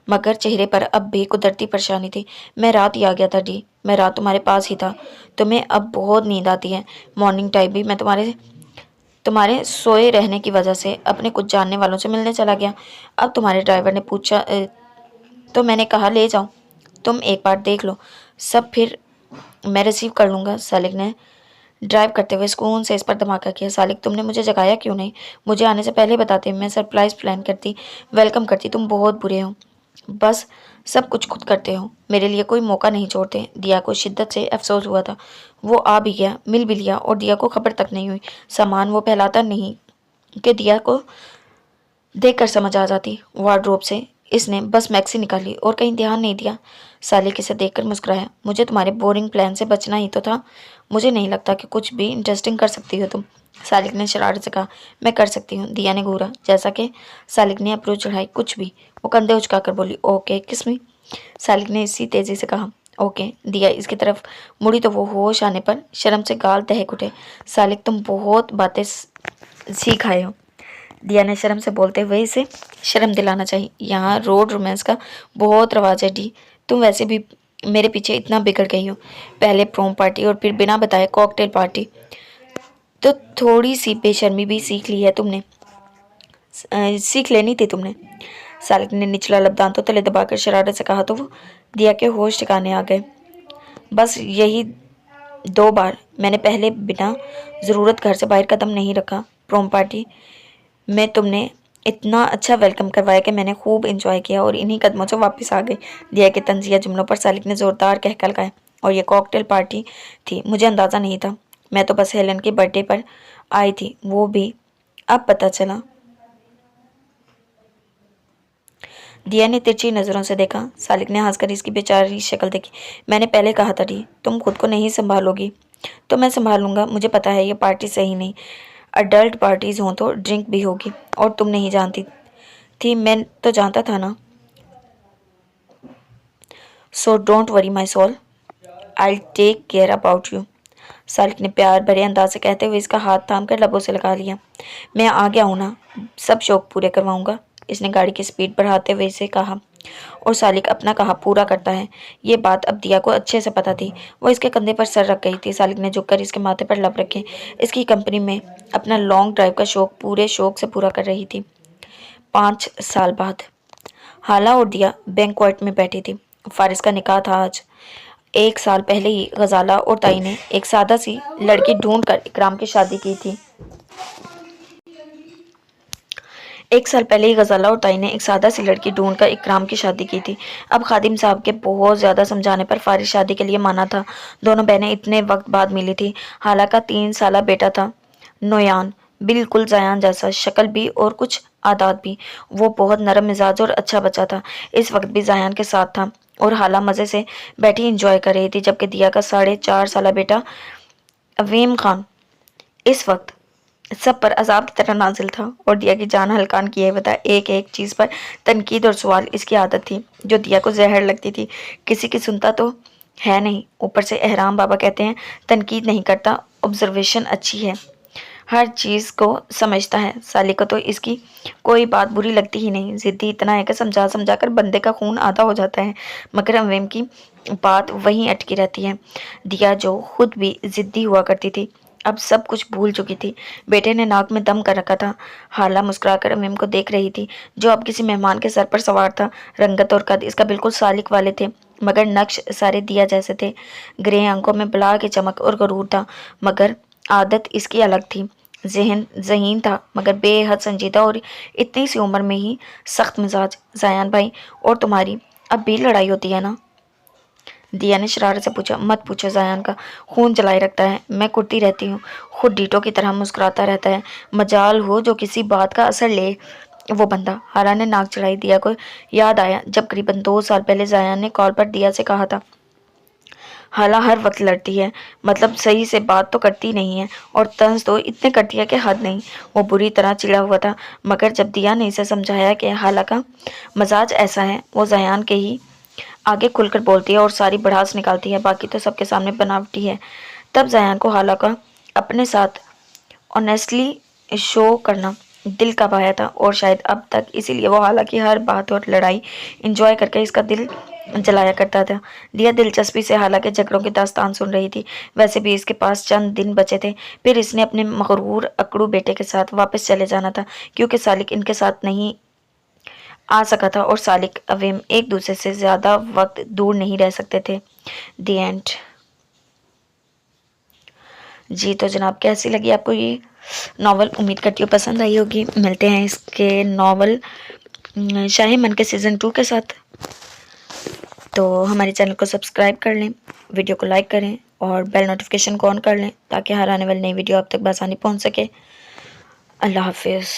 مگر چہرے پر اب بھی قدرتی پریشانی تھی۔ میں رات ہی آ گیا تھا ڈی، میں رات تمہارے پاس ہی تھا۔ تمہیں اب بہت نیند آتی ہے۔ مارننگ ٹائم بھی میں تمہارے سوئے رہنے کی وجہ سے اپنے کچھ جاننے والوں سے ملنے چلا گیا۔ اب تمہارے ڈرائیور نے پوچھا تو میں نے کہا لے جاؤ، تم ایک بار دیکھ لو، سب پھر میں ریسیو کر لوں گا۔ سالک نے ڈرائیو کرتے ہوئے سکون سے اس پر دھماکہ کیا۔ سالک، تم نے مجھے جگایا کیوں نہیں؟ مجھے آنے سے پہلے بتاتے، میں سرپرائز پلان کرتی، ویلکم کرتی۔ تم بہت برے ہو، بس سب کچھ خود کرتے ہو، میرے لیے کوئی موقع نہیں چھوڑتے۔ دیا کو شدت سے افسوس ہوا تھا۔ وہ آ بھی گیا، مل بھی لیا اور دیا کو خبر تک نہیں ہوئی۔ سامان وہ پھیلاتا نہیں کہ دیا کو دیکھ کر سمجھ آ جاتی۔ وارڈروب سے اس نے بس میکسی نکالی اور کہیں دھیان نہیں دیا۔ سالک اسے دیکھ کر مسکرایا۔ مجھے تمہارے بورنگ پلان سے بچنا ہی تو تھا، مجھے نہیں لگتا کہ کچھ بھی انٹرسٹنگ کر سکتی ہو تم، سالک نے شرارت سے کہا۔ میں کر سکتی ہوں، دیا نے گھورا۔ جیسا کہ؟ سالک نے اپروچ چڑھائی۔ کچھ بھی، وہ کندھے اچکا کر بولی۔ اوکے کس می، سالک نے اسی تیزی سے کہا۔ اوکے، دیا اس کی طرف مڑی تو وہ ہوش آنے پر شرم سے گال دہک اٹھے۔ سالک، تم بہت باتیں سیکھ آئے ہو، دیا نے شرم سے بولتے ہوئے اسے شرم دلانا چاہی۔ یہاں روڈ رومانس کا بہت رواج ہے ڈی، تم ویسے بھی میرے پیچھے اتنا بگڑ گئی ہو، پہلے پروم پارٹی اور پھر بنا بتائے کاکٹیل پارٹی، تو تھوڑی سی بے شرمی بھی سیکھ لی ہے تم نے، سیکھ لینی تھی تم نے۔ سالک نے نچلا لب دانتوں تلے دبا کر شرارت سے کہا تو وہ دیا کے ہوش ٹھکانے آ گئے۔ بس یہی 2 بار میں نے پہلے بنا ضرورت گھر سے باہر قدم نہیں رکھا۔ پروم پارٹی میں تم نے اتنا اچھا ویلکم کروایا کہ میں نے خوب انجوائے کیا اور انہی قدموں سے واپس آ گئی۔ دیا کے طنزیہ جملوں پر سالک نے زوردار کہکہ لگایا۔ اور یہ کاکٹیل پارٹی تھی؟ مجھے اندازہ نہیں تھا، میں تو بس ہیلن کے برتھ ڈے پر آئی تھی، وہ بھی اب پتہ چلا۔ دیا نے ترچھی نظروں سے دیکھا۔ سالک نے ہنس کر اس کی بیچاری شکل دیکھی۔ میں نے پہلے کہا تھا ڈی، تم خود کو نہیں سنبھالو گی تو میں سنبھال لوں گا، مجھے پتا ہے یہ پارٹی صحیح نہیں، اڈلٹ پارٹیز ہوں تو ڈرنک بھی ہوگی، اور تم نہیں جانتی تھی، میں تو جانتا تھا نا۔ So don't worry my soul, I take care about you, Salik نے پیار بھرے انداز سے کہتے ہوئے اس کا ہاتھ تھام کر لبوں سے لگا لیا۔ میں آ گیا ہوں نا، سب شوق پورے کرواؤں گا، اس نے گاڑی کی سپیڈ بڑھاتے ہوئے اسے کہا، اور سالک اپنا کہا پورا کرتا ہے۔ یہ بات اب دیا کو اچھے سے پتا تھی۔ وہ اس کے کندھے پر سر رکھ گئی تھی۔ سالک نے جھک کر اس کے ماتھے پر لب رکھے اس کی کمپنی میں اپنا لانگ ڈرائیو کا شوق پورے شوق سے پورا کر رہی تھی۔ 5 سال بعد حالہ اور دیا بینکویٹ میں بیٹھی تھی۔ فارس کا نکاح تھا آج۔ 1 سال پہلے ہی غزالہ اور تائی نے ایک سادہ سی لڑکی ڈھونڈ کر اکرام کی شادی کی تھی۔ 1 سال پہلے ہی غزالہ اور تائی نے ایک سادہ سی لڑکی ڈھونڈ کر اکرام کی شادی کی تھی۔ اب خادم صاحب کے بہت زیادہ سمجھانے پر فارس شادی کے لیے مانا تھا۔ دونوں بہنیں اتنے وقت بعد ملی تھی۔ حالہ کا 3 سالہ بیٹا تھا، نویان، بالکل زیان جیسا، شکل بھی اور کچھ عادات بھی۔ وہ بہت نرم مزاج اور اچھا بچہ تھا، اس وقت بھی زیان کے ساتھ تھا۔ اور حالہ مزے سے بیٹھی انجوائے کر رہی تھی، جبکہ دیا کا 4.5 سالہ بیٹا اویم خان اس وقت سب پر عذاب کی طرح نازل تھا، اور دیا کی جان ہلکان کیے ہوئے تھا۔ ایک ایک چیز پر تنقید اور سوال اس کی عادت تھی، جو دیا کو زہر لگتی تھی۔ کسی کی سنتا تو ہے نہیں، اوپر سے احرام بابا کہتے ہیں تنقید نہیں کرتا، آبزرویشن اچھی ہے، ہر چیز کو سمجھتا ہے۔ سالی کو تو اس کی کوئی بات بری لگتی ہی نہیں، ضدی اتنا ہے کہ سمجھا سمجھا کر بندے کا خون آدھا ہو جاتا ہے، مگر اویم کی بات وہیں اٹکی رہتی ہے۔ دیا جو خود بھی ضدی ہوا کرتی تھی، اب سب کچھ بھول چکی تھی۔ بیٹے نے ناک میں دم کر رکھا تھا۔ حالہ مسکرا کر اویم کو دیکھ رہی تھی، جو اب کسی مہمان کے سر پر سوار تھا۔ رنگت اور قد اس کا بالکل سالک والے تھے، مگر نقش سارے دیا جیسے تھے۔ گرے آنکھوں میں بلا کی چمک اور غرور تھا، مگر عادت اس کی الگ تھی۔ ذہن ذہین تھا، مگر بے حد سنجیدہ، اور اتنی سی عمر میں ہی سخت مزاج۔ زیان بھائی اور تمہاری اب بھی لڑائی ہوتی ہے نا؟ دیا نے شرارت سے پوچھا۔ مت پوچھو، زیان کا خون جلائے رکھتا ہے، میں کرتی رہتی ہوں، خود ڈیٹو کی طرح مسکراتا رہتا ہے، مجال ہو جو کسی بات کا اثر لے وہ بندہ۔ حالہ نے ناک چڑھائی۔ دیا کو یاد آیا جب قریباً 2 سال پہلے زیان نے کال پر دیا سے کہا تھا، حالہ ہر وقت لڑتی ہے، مطلب صحیح سے بات تو کرتی نہیں ہے، اور طنز تو اتنے کرتی ہے کہ حد نہیں۔ وہ بری طرح چڑا ہوا تھا، مگر جب دیا نے اسے سمجھایا کہ حالہ کا مزاج ایسا ہے، وہ زیان کے ہی آگے کھل کر بولتی ہے اور ساری بڑھاس نکالتی ہے، باقی تو سب کے سامنے بناوٹی ہے، تب زیان کو حالہ کا اپنے ساتھ آنیسٹلی شو کرنا دل کا پایا تھا، اور شاید اب تک اسی لیے وہ حالہ کی ہر بات اور لڑائی انجوائے کر کے اس کا دل جلایا کرتا تھا۔ دیا دلچسپی سے حالہ کے جھگڑوں کی داستان سن رہی تھی۔ ویسے بھی اس کے پاس چند دن بچے تھے، پھر اس نے اپنے مغرور اکڑو بیٹے کے ساتھ واپس چلے جانا تھا، کیونکہ سالک ان کے ساتھ نہیں آ سکا تھا، اور سالک اویم ایک دوسرے سے زیادہ وقت دور نہیں رہ سکتے تھے۔ The end. جی تو جناب، کیسی لگی آپ کو یہ ناول؟ امید کرتی ہوں پسند آئی ہوگی۔ ملتے ہیں اس کے ناول شاہ من کے سیزن 2 کے ساتھ۔ تو ہمارے چینل کو سبسکرائب کر لیں، ویڈیو کو لائک کریں، اور بیل نوٹیفیکیشن کو آن کر لیں، تاکہ ہر آنے والی نئی ویڈیو آپ تک بآسانی پہنچ سکے۔ اللہ حافظ۔